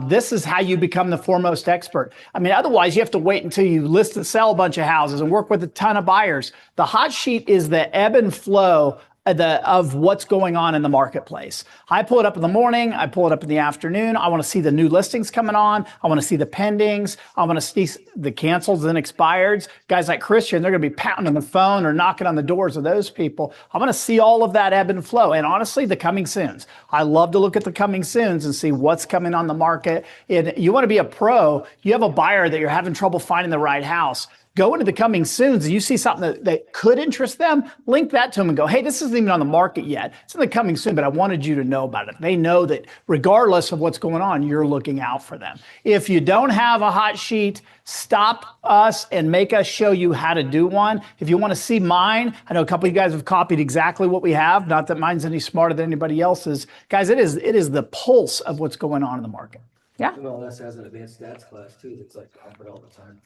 B: This is how you become the foremost expert. I mean, otherwise you have to wait until you list and sell a bunch of houses and work with a ton of buyers. The hot sheet is the ebb and flow of what's going on in the marketplace. I pull it up in the morning. I pull it up in the afternoon. I want to see the new listings coming on. I want to see the pendings. I want to see the cancels and expireds. Guys like Christian, they're going to be pounding the phone or knocking on the doors of those people. I want to see all of that ebb and flow. And honestly, the coming soons. I love to look at the coming soons and see what's coming on the market. And you want to be a pro. You have a buyer that you're having trouble finding the right house. Go into the coming soons and you see something that could interest them, link that to them and go, hey, this isn't even on the market yet. It's in the coming soon, but I wanted you to know about it. They know that regardless of what's going on, you're looking out for them. If you don't have a hot sheet, stop us and make us show you how to do one. If you want to see mine, I know a couple of you guys have copied exactly what we have. Not that mine's any smarter than anybody else's. Guys, it is the pulse of what's going on in the market.
A: Yeah.
E: MLS has an advanced stats class too that's like offered all the time.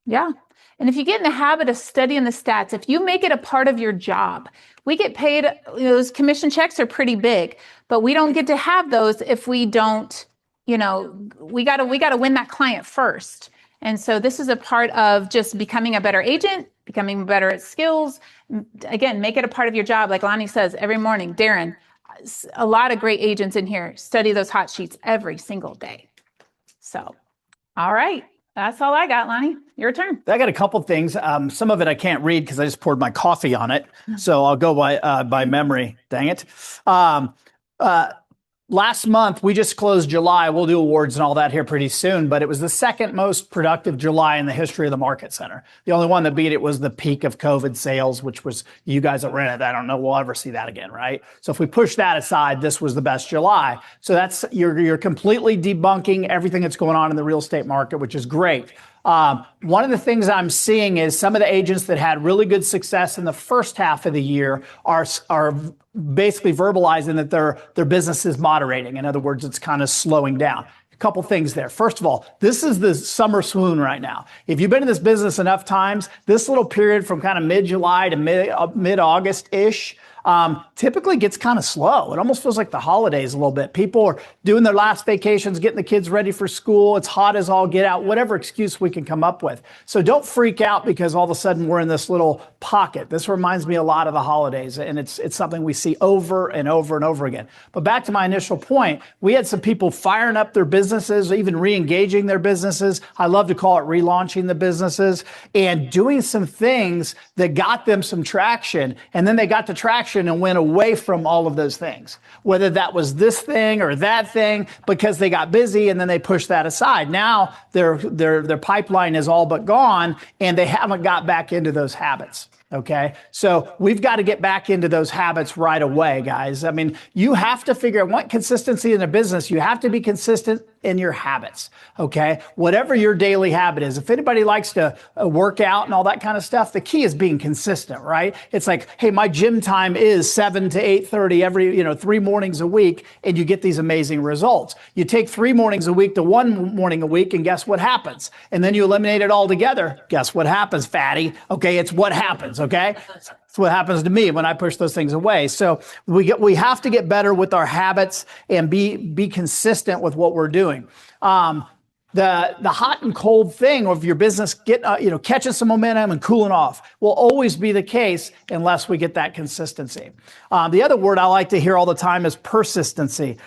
A: Yeah. And if you get in the habit of studying the stats, if you make it a part of your job, we get paid, those commission checks are pretty big, but we don't get to have those if we don't, we got to win that client first. And so this is a part of just becoming a better agent, becoming better at skills. Again, make it a part of your job. Like Lonnie says every morning, Darren, a lot of great agents in here study those hot sheets every single day. So, all right. That's all I got, Lonnie. Your turn.
B: I got a couple things. Some of it I can't read because I just poured my coffee on it. So I'll go by memory. Dang it. Last month, we just closed July. We'll do awards and all that here pretty soon, but it was the second most productive July in the history of the Market Center. The only one that beat it was the peak of COVID sales, which was you guys that ran it. I don't know we'll ever see that again, right? So if we push that aside, this was the best July. So that's you're completely debunking everything that's going on in the real estate market, which is great. One of the things I'm seeing is some of the agents that had really good success in the first half of the year are basically verbalizing that their business is moderating. In other words, it's kind of slowing down. A couple things there. First of all, this is the summer swoon right now. If you've been in this business enough times, this little period from kind of mid-July to mid-August-ish typically gets kind of slow. It almost feels like the holidays a little bit. People are doing their last vacations, getting the kids ready for school. It's hot as all get out, whatever excuse we can come up with. So don't freak out because all of a sudden we're in this little pocket. This reminds me a lot of the holidays, and it's something we see over and over and over again. But back to my initial point, we had some people firing up their businesses, even re-engaging their businesses. I love to call it relaunching the businesses and doing some things that got them some traction. And then they got the traction distraction and went away from all of those things, whether that was this thing or that thing, because they got busy and then they pushed that aside. Now their pipeline is all but gone and they haven't got back into those habits. Okay. So we've got to get back into those habits right away, guys. I mean, you have to figure out what consistency in a business. You have to be consistent in your habits. Okay. Whatever your daily habit is, if anybody likes to work out and all that kind of stuff, the key is being consistent, right? It's like, hey, my gym time is 7 to 8:30 every, 3 mornings a week, and you get these amazing results. You take 3 mornings a week to 1 morning a week, and guess what happens? And then you eliminate it all together. Guess what happens, fatty? Okay. It's what happens. Okay. That's what happens to me when I push those things away. So we have to get better with our habits and be consistent with what we're doing. The hot and cold thing of your business catching some momentum and cooling off will always be the case unless we get that consistency. The other word I like to hear all the time is persistency.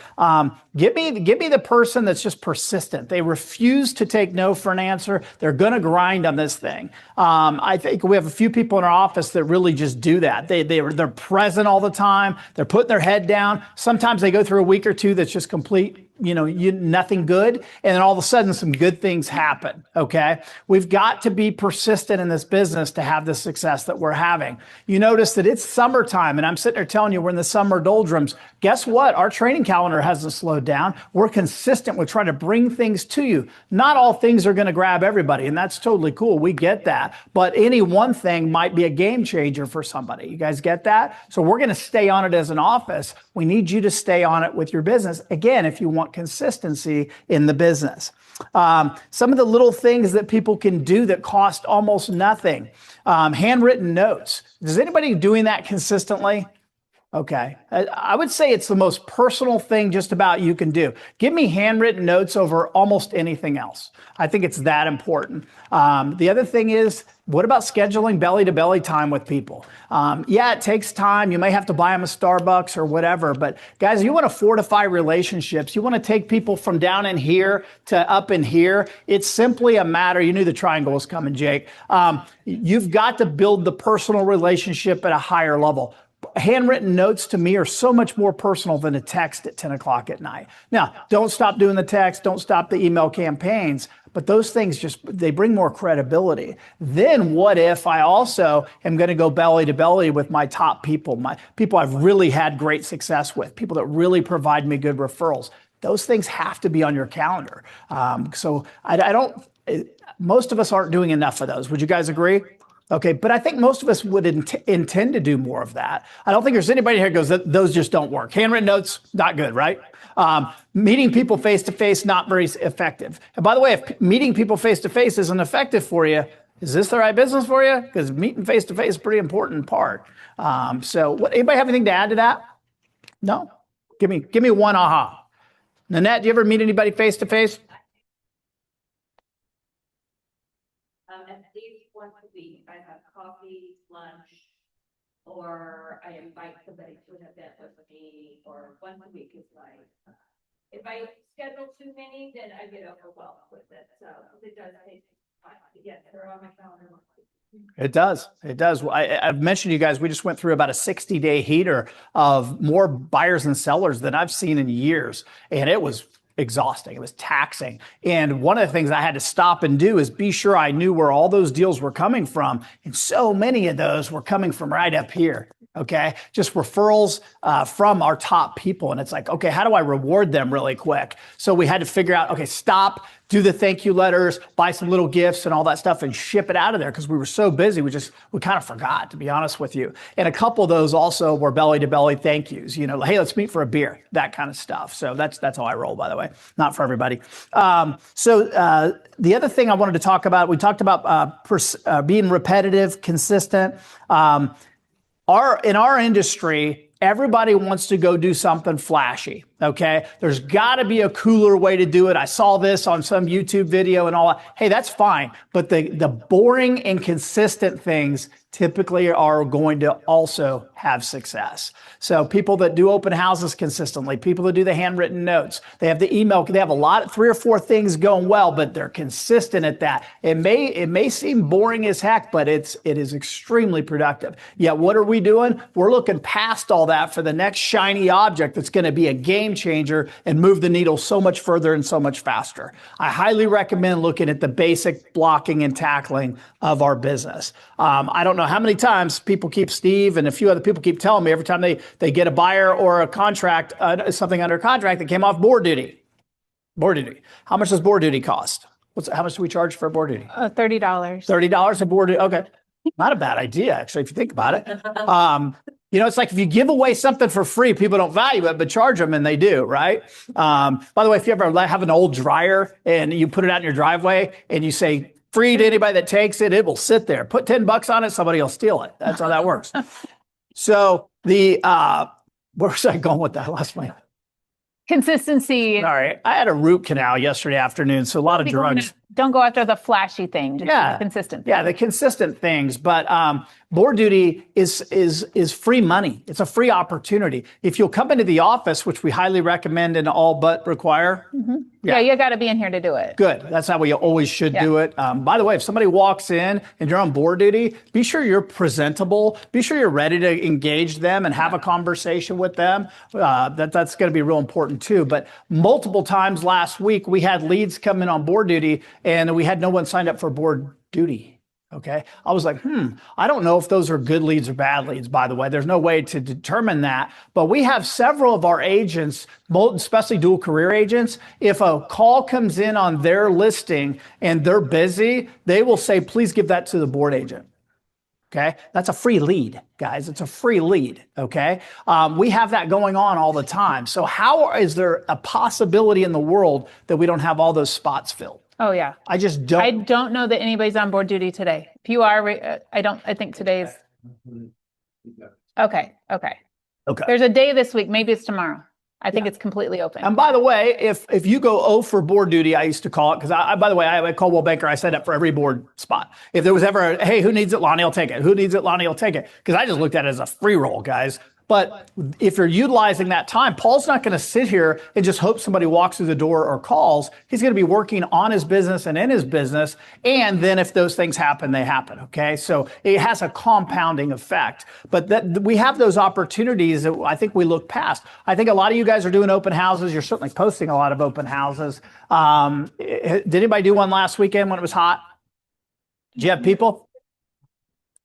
B: Give me the person that's just persistent. They refuse to take no for an answer. They're going to grind on this thing. I think we have a few people in our office that really just do that. They're present all the time. They're putting their head down. Sometimes they go through a week or two that's just complete nothing good. And then all of a sudden some good things happen. Okay. We've got to be persistent in this business to have the success that we're having. You notice that it's summertime and I'm sitting there telling you we're in the summer doldrums. Guess what? Our training calendar hasn't slowed down. We're consistent with trying to bring things to you. Not all things are going to grab everybody, and that's totally cool. We get that. But any one thing might be a game changer for somebody. You guys get that? So we're going to stay on it as an office. We need you to stay on it with your business. Again, if you want consistency in the business. Some of the little things that people can do that cost almost nothing. Handwritten notes. Is anybody doing that consistently? Okay. I would say it's the most personal thing just about you can do. Give me handwritten notes over almost anything else. I think it's that important. The other thing is, what about scheduling belly-to-belly time with people? Yeah, it takes time. You may have to buy them a Starbucks or whatever. But guys, you want to fortify relationships. You want to take people from down in here to up in here. It's simply a matter, you knew the triangle was coming, Jake. You've got to build the personal relationship at a higher level. Handwritten notes to me are so much more personal than a text at 10 o'clock at night. Now, don't stop doing the text. Don't stop the email campaigns. But those things they bring more credibility. Then what if I also am going to go belly to belly with my top people, my people I've really had great success with, people that really provide me good referrals. Those things have to be on your calendar. So most of us aren't doing enough of those. Would you guys agree? Okay, but I think most of us would intend to do more of that. I don't think there's anybody here who goes, those just don't work. Handwritten notes, not good, right? Meeting people face-to-face, not very effective. And by the way, if meeting people face-to-face isn't effective for you, is this the right business for you? Because meeting face-to-face is a pretty important part. Anybody have anything to add to that? No? Give me one aha. Nanette, do you ever meet anybody face-to-face?
L: At least once a week, I have coffee, lunch, or I invite somebody to an event with me, or once a week is like, if I schedule too many, then I get overwhelmed with it, so it does take time to get, they're on my calendar.
B: It does. It does. I've mentioned to you guys, we just went through about a 60-day heater of more buyers and sellers than I've seen in years, and it was exhausting. It was taxing. And one of the things I had to stop and do is be sure I knew where all those deals were coming from. And so many of those were coming from right up here. Okay. Just referrals from our top people. And it's like, okay, how do I reward them really quick? So we had to figure out, okay, stop, do the thank you letters, buy some little gifts and all that stuff and ship it out of there because we were so busy. We kind of forgot, to be honest with you. And a couple of those also were belly to belly thank yous, hey, let's meet for a beer, that kind of stuff. So that's how I roll, by the way, not for everybody. The other thing I wanted to talk about, we talked about being repetitive, consistent. In our industry, everybody wants to go do something flashy, okay? There's got to be a cooler way to do it. I saw this on some YouTube video and all that. Hey, that's fine. But the boring and consistent things typically are going to also have success. So people that do open houses consistently, people that do the handwritten notes, they have the email, they have a lot, 3 or 4 things going well, but they're consistent at that. It may seem boring as heck, but it is extremely productive. Yet what are we doing? We're looking past all that for the next shiny object that's going to be a game changer and move the needle so much further and so much faster. I highly recommend looking at the basic blocking and tackling of our business. I don't know how many times Steve and a few other people keep telling me every time they get a buyer or a contract, something under contract that came off board duty. Board duty. How much does board duty cost? How much do we charge for board duty?
A: $30.
B: $30 a board duty. Okay. Not a bad idea, actually, if you think about it. It's like if you give away something for free, people don't value it, but charge them and they do, right? By the way, if you ever have an old dryer and you put it out in your driveway and you say, free to anybody that takes it, it will sit there. Put $10 on it, somebody will steal it. That's how that works. So where was I going with that? I lost my
A: Consistency.
B: All right. I had a root canal yesterday afternoon, so a lot of drugs.
A: Don't go after the flashy thing. Just
B: Yeah.
A: consistent.
B: Yeah, the consistent things. But board duty is free money. It's a free opportunity. If you'll come into the office, which we highly recommend and all but require.
A: Yeah, you got to be in here to do it.
B: Good. That's how we always should do it. By the way, if somebody walks in and you're on board duty, be sure you're presentable. Be sure you're ready to engage them and have a conversation with them. That's going to be real important too. But multiple times last week, we had leads come in on board duty and we had no one signed up for board duty. Okay. I was like, I don't know if those are good leads or bad leads, by the way. There's no way to determine that. But we have several of our agents, especially dual career agents, if a call comes in on their listing and they're busy, they will say, please give that to the board agent. Okay. That's a free lead, guys. It's a free lead. Okay. We have that going on all the time. So how is there a possibility in the world that we don't have all those spots filled?
A: Oh yeah.
B: I just don't.
A: I don't know that anybody's on board duty today. If you are, I think today's. Okay. There's a day this week. Maybe it's tomorrow. I think it's completely open.
B: And by the way, if you go 0 for board duty, I used to call it, because by the way, I call Coldwell Banker, I set up for every board spot. If there was ever hey, who needs it? Lonnie will take it. Who needs it? Lonnie will take it. Because I just looked at it as a free roll, guys. But if you're utilizing that time, Paul's not going to sit here and just hope somebody walks through the door or calls. He's going to be working on his business and in his business. And then if those things happen, they happen. Okay. So it has a compounding effect. But we have those opportunities that I think we look past. I think a lot of you guys are doing open houses. You're certainly posting a lot of open houses. Did anybody do one last weekend when it was hot? Did you have people?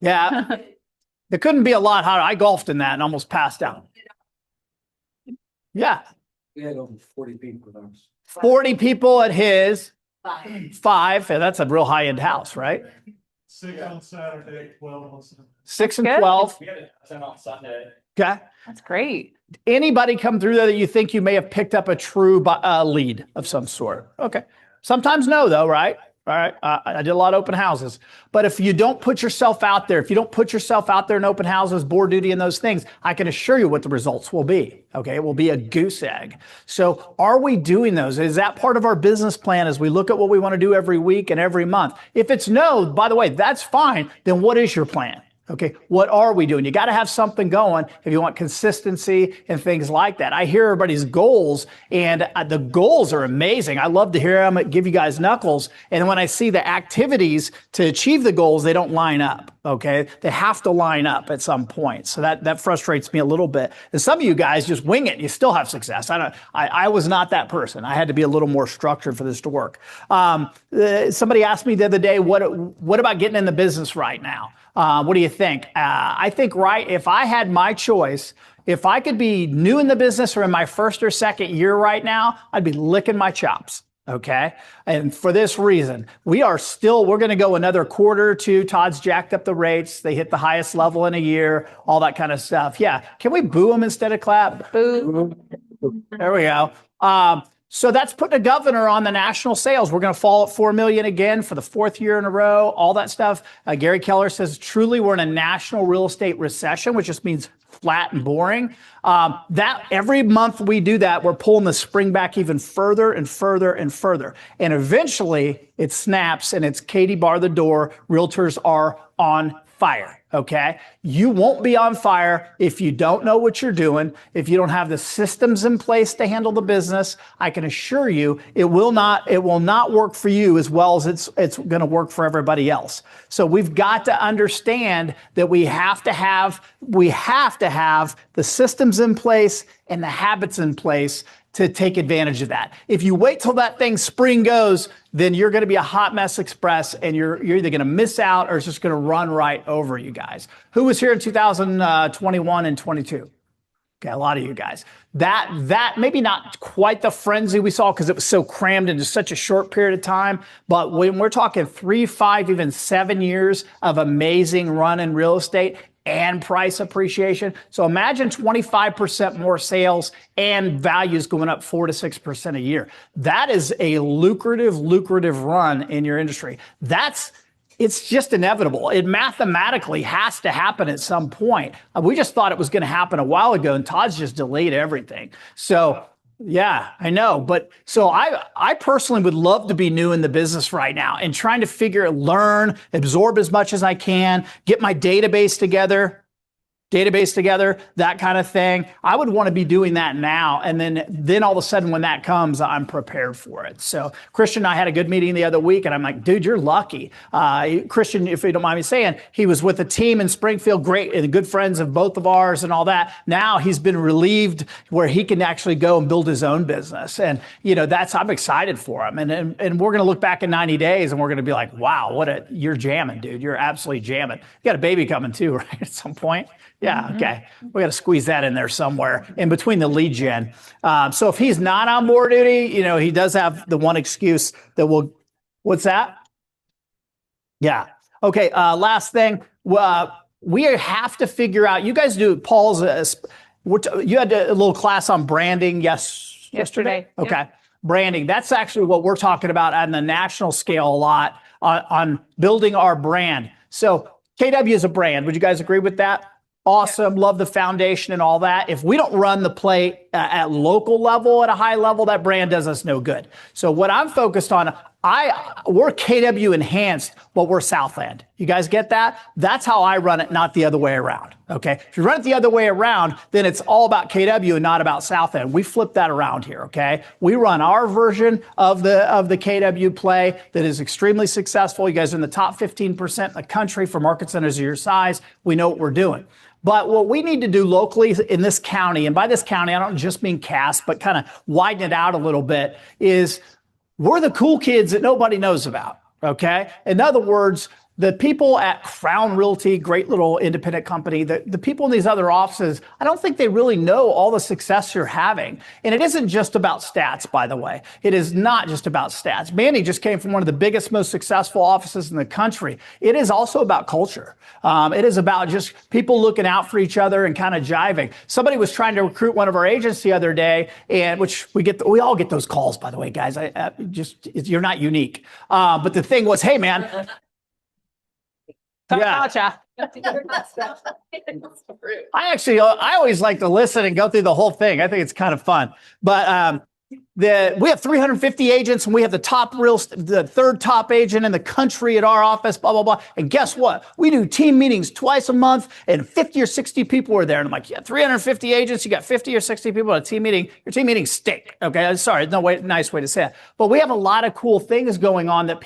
B: Yeah. It couldn't be a lot hotter. I golfed in that and almost passed out. Yeah.
E: We had over 40 people with us.
B: 40 people at his. 5. And that's a real high-end house, right?
Q: 6 on Saturday, 12 on Sunday.
B: 6 and 12.
O: We had a 10 on Sunday.
B: Okay.
A: That's great.
B: Anybody come through there that you think you may have picked up a true lead of some sort? Okay. Sometimes no, though, right? All right. I did a lot of open houses. But if you don't put yourself out there, if you don't put yourself out there in open houses, board duty and those things, I can assure you what the results will be. Okay. It will be a goose egg. So are we doing those? Is that part of our business plan as we look at what we want to do every week and every month? If it's no, by the way, that's fine. Then what is your plan? Okay, what are we doing? You got to have something going if you want consistency and things like that. I hear everybody's goals, and the goals are amazing. I love to hear them, give you guys knuckles. And when I see the activities to achieve the goals, they don't line up. Okay, they have to line up at some point. So that frustrates me a little bit. And some of you guys just wing it. And you still have success. I was not that person. I had to be a little more structured for this to work. Somebody asked me the other day, what about getting in the business right now? What do you think? I think if I had my choice, if I could be new in the business or in my first or second year right now, I'd be licking my chops. Okay. And for this reason, we're going to go another quarter or two. Todd's jacked up the rates. They hit the highest level in a year, all that kind of stuff. Yeah. Can we boo them instead of clap? Boo. There we go. So that's putting a governor on the national sales. We're going to fall at 4 million again for the 4th year in a row, all that stuff. Gary Keller says, truly, we're in a national real estate recession, which just means flat and boring. That every month we do that, we're pulling the spring back even further and further and further. And eventually it snaps and it's Katie bar the door. Realtors are on fire. Okay. You won't be on fire if you don't know what you're doing. If you don't have the systems in place to handle the business, I can assure you it will not work for you as well as it's going to work for everybody else. So we've got to understand that we have to have the systems in place and the habits in place to take advantage of that. If you wait till that thing spring goes, then you're going to be a hot mess express, and you're either going to miss out or it's just going to run right over you guys. Who was here in 2021 and 22? Okay, a lot of you guys. That maybe not quite the frenzy we saw because it was so crammed into such a short period of time. But when we're talking 3, 5, even 7 years of amazing run in real estate and price appreciation. So imagine 25% more sales and values going up 4 to 6% a year. That is a lucrative run in your industry. It's just inevitable. It mathematically has to happen at some point. We just thought it was going to happen a while ago, and Todd's just delayed everything. So yeah, I know. But so I personally would love to be new in the business right now and trying to learn, absorb as much as I can, get my database together, that kind of thing. I would want to be doing that now. And then all of a sudden when that comes, I'm prepared for it. So Christian and I had a good meeting the other week, and I'm like, dude, you're lucky. Christian, if you don't mind me saying, he was with a team in Springfield, great, and good friends of both of ours and all that. Now he's been relieved where he can actually go and build his own business. And, I'm excited for him. And we're going to look back in 90 days and we're going to be like, wow, you're jamming, dude. You're absolutely jamming. You got a baby coming too, right? At some point. Yeah, okay. We got to squeeze that in there somewhere in between the lead gen. So if he's not on board duty, he does have the one excuse that what's that? Yeah. Okay. Last thing. We have to figure out, you guys do, Paul's, you had a little class on branding yesterday. Okay. Yep. Branding. That's actually what we're talking about on the national scale a lot on building our brand. So KW is a brand. Would you guys agree with that? Awesome. Love the foundation and all that. If we don't run the play at local level, at a high level, that brand does us no good. So what I'm focused on, we're KW enhanced, but we're Southland. You guys get that? That's how I run it, not the other way around. Okay. If you run it the other way around, then it's all about KW and not about Southland. We flip that around here. Okay. We run our version of the KW play that is extremely successful. You guys are in the top 15% in the country for market centers of your size. We know what we're doing. But what we need to do locally in this county, and by this county, I don't just mean Cass, but kind of widen it out a little bit, is we're the cool kids that nobody knows about, okay? In other words, the people at Crown Realty, great little independent company, the people in these other offices, I don't think they really know all the success you're having. And it isn't just about stats, by the way. It is not just about stats. Manny just came from one of the biggest, most successful offices in the country. It is also about culture. It is about just people looking out for each other and kind of jiving. Somebody was trying to recruit one of our agents the other day, and which we all get those calls, by the way, guys. You're not unique. But the thing was, hey, man. Yeah. I always like to listen and go through the whole thing. I think it's kind of fun. But we have 350 agents, and we have the third top agent in the country at our office, blah, blah, blah. And guess what? We do team meetings twice a month, and 50 or 60 people are there. And I'm like, yeah, 350 agents, you got 50 or 60 people at a team meeting. Your team meetings stink. Okay, sorry, nice way to say it. But we have a lot of cool things going on that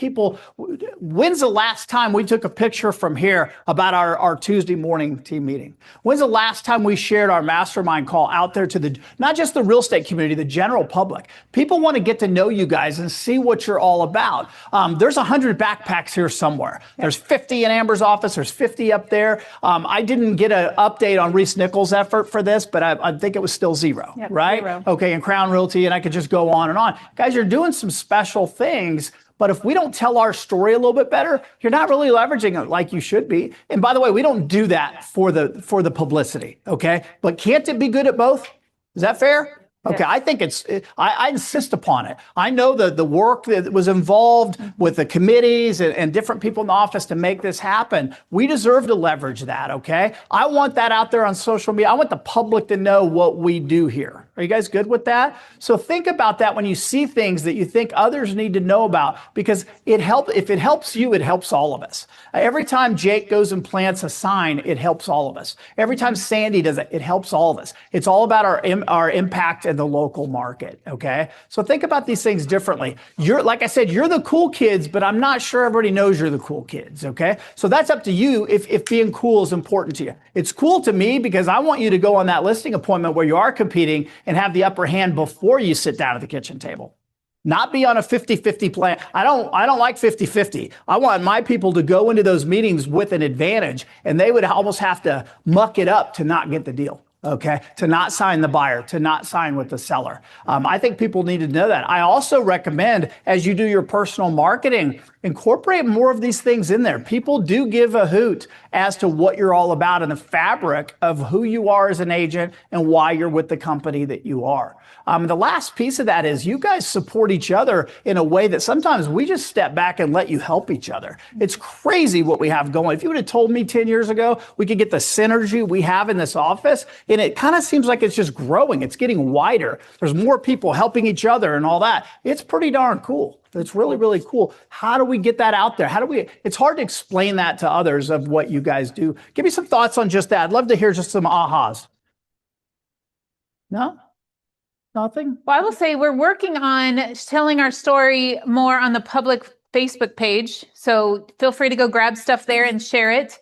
B: when's the last time we took a picture from here about our Tuesday morning team meeting? When's the last time we shared our mastermind call out there to not just the real estate community, the general public? People want to get to know you guys and see what you're all about. There's 100 backpacks here somewhere. There's 50 in Amber's office. There's 50 up there. I didn't get an update on Reese Nichols' effort for this, but I think it was still 0, right? 0. Okay, and Crown Realty, and I could just go on and on. Guys, you're doing some special things. But if we don't tell our story a little bit better, you're not really leveraging it like you should be. And by the way, we don't do that for the publicity, okay? But can't it be good at both? Is that fair? Okay, I think I insist upon it. I know the work that was involved with the committees and different people in the office to make this happen. We deserve to leverage that, okay? I want that out there on social media. I want the public to know what we do here. Are you guys good with that? So think about that when you see things that you think others need to know about, because if it helps you, it helps all of us. Every time Jake goes and plants a sign, it helps all of us. Every time Sandy does it, it helps all of us. It's all about our impact in the local market. Okay. So think about these things differently. Like I said, you're the cool kids, but I'm not sure everybody knows you're the cool kids. Okay. So that's up to you if being cool is important to you. It's cool to me because I want you to go on that listing appointment where you are competing and have the upper hand before you sit down at the kitchen table. Not be on a 50-50 plan. I don't like 50-50. I want my people to go into those meetings with an advantage, and they would almost have to muck it up to not get the deal. Okay, to not sign the buyer, to not sign with the seller. I think people need to know that. I also recommend, as you do your personal marketing, incorporate more of these things in there. People do give a hoot as to what you're all about and the fabric of who you are as an agent and why you're with the company that you are. The last piece of that is you guys support each other in a way that sometimes we just step back and let you help each other. It's crazy what we have going. If you would have told me 10 years ago, we could get the synergy we have in this office, and it kind of seems like it's just growing. It's getting wider. There's more people helping each other and all that. It's pretty darn cool. It's really, really cool. How do we get that out there? It's hard to explain that to others of what you guys do. Give me some thoughts on just that. I'd love to hear just some ahas. No? Nothing?
A: Well, I will say we're working on telling our story more on the public Facebook page. So feel free to go grab stuff there and share it.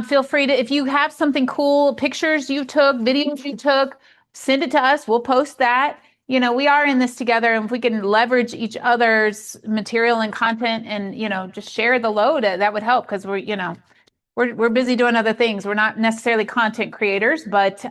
A: Feel free to, if you have something cool, pictures you took, videos you took, send it to us. We'll post that. You know, we are in this together, and if we can leverage each other's material and content and, you know, just share the load, that would help, because we're busy doing other things. We're not necessarily content creators, but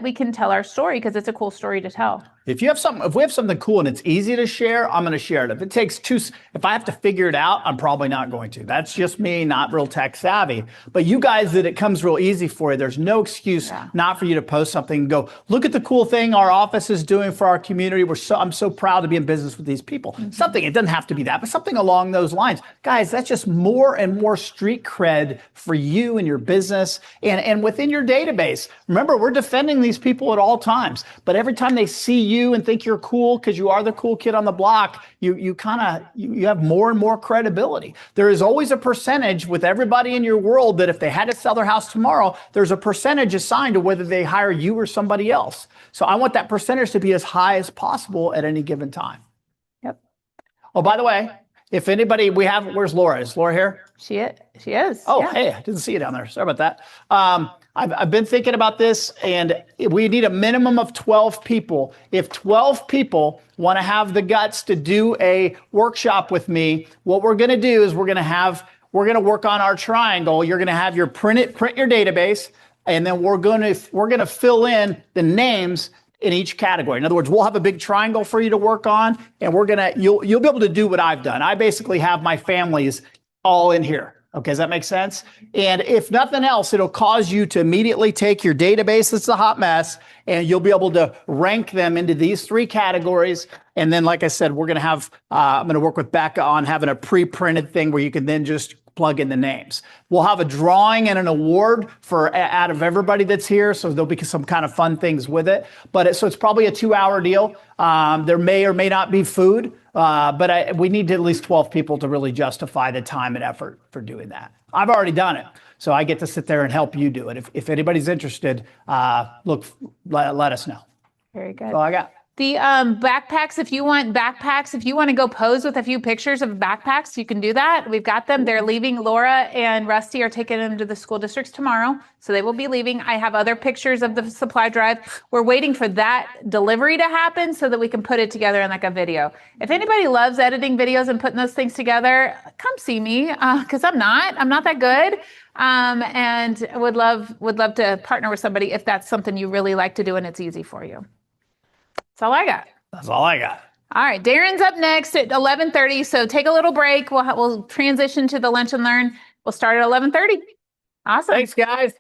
A: we can tell our story because it's a cool story to tell.
B: If we have something cool and it's easy to share, I'm going to share it. If I have to figure it out, I'm probably not going to. That's just me, not real tech savvy. But you guys, that it comes real easy for you. There's no excuse not for you to post something and go, look at the cool thing our office is doing for our community. I'm so proud to be in business with these people. Mm-hmm. Something, it doesn't have to be that, but something along those lines. Guys, that's just more and more street cred for you and your business and within your database. Remember, we're defending these people at all times, but every time they see you and think you're cool because you are the cool kid on the block, you have more and more credibility. There is always a percentage with everybody in your world that if they had to sell their house tomorrow, there's a percentage assigned to whether they hire you or somebody else. So I want that percentage to be as high as possible at any given time.
A: Yep.
B: Oh, by the way, if anybody, where's Laura? Is Laura here?
A: She is.
B: Oh,
A: yeah.
B: Hey, I didn't see you down there. Sorry about that. I've been thinking about this, and we need a minimum of 12 people. If 12 people want to have the guts to do a workshop with me, what we're going to do is we're going to work on our triangle. You're going to have print your database, and then we're going to fill in the names in each category. In other words, we'll have a big triangle for you to work on, and you'll be able to do what I've done. I basically have my families all in here. Okay, does that make sense? And if nothing else, it'll cause you to immediately take your database that's a hot mess, and you'll be able to rank them into these 3 categories. And then, like I said, I'm going to work with Becca on having a pre-printed thing where you can then just plug in the names. We'll have a drawing and an award out of everybody that's here, so there'll be some kind of fun things with it. So it's probably a 2-hour deal. There may or may not be food, but we need at least 12 people to really justify the time and effort for doing that. I've already done it, so I get to sit there and help you do it. If anybody's interested, let us know.
A: Very good.
B: That's all I got.
A: The backpacks, if you want to go pose with a few pictures of backpacks, you can do that. We've got them. They're leaving. Laura and Rusty are taking them to the school districts tomorrow, so they will be leaving. I have other pictures of the supply drive. We're waiting for that delivery to happen so that we can put it together in like a video. If anybody loves editing videos and putting those things together, come see me, because I'm not that good. And would love to partner with somebody if that's something you really like to do and it's easy for you. That's all I got.
B: That's all I got.
A: All right. Darren's up next at 11:30. So take a little break. We'll transition to the lunch and learn. We'll start at 11:30. Awesome.
B: Thanks, guys.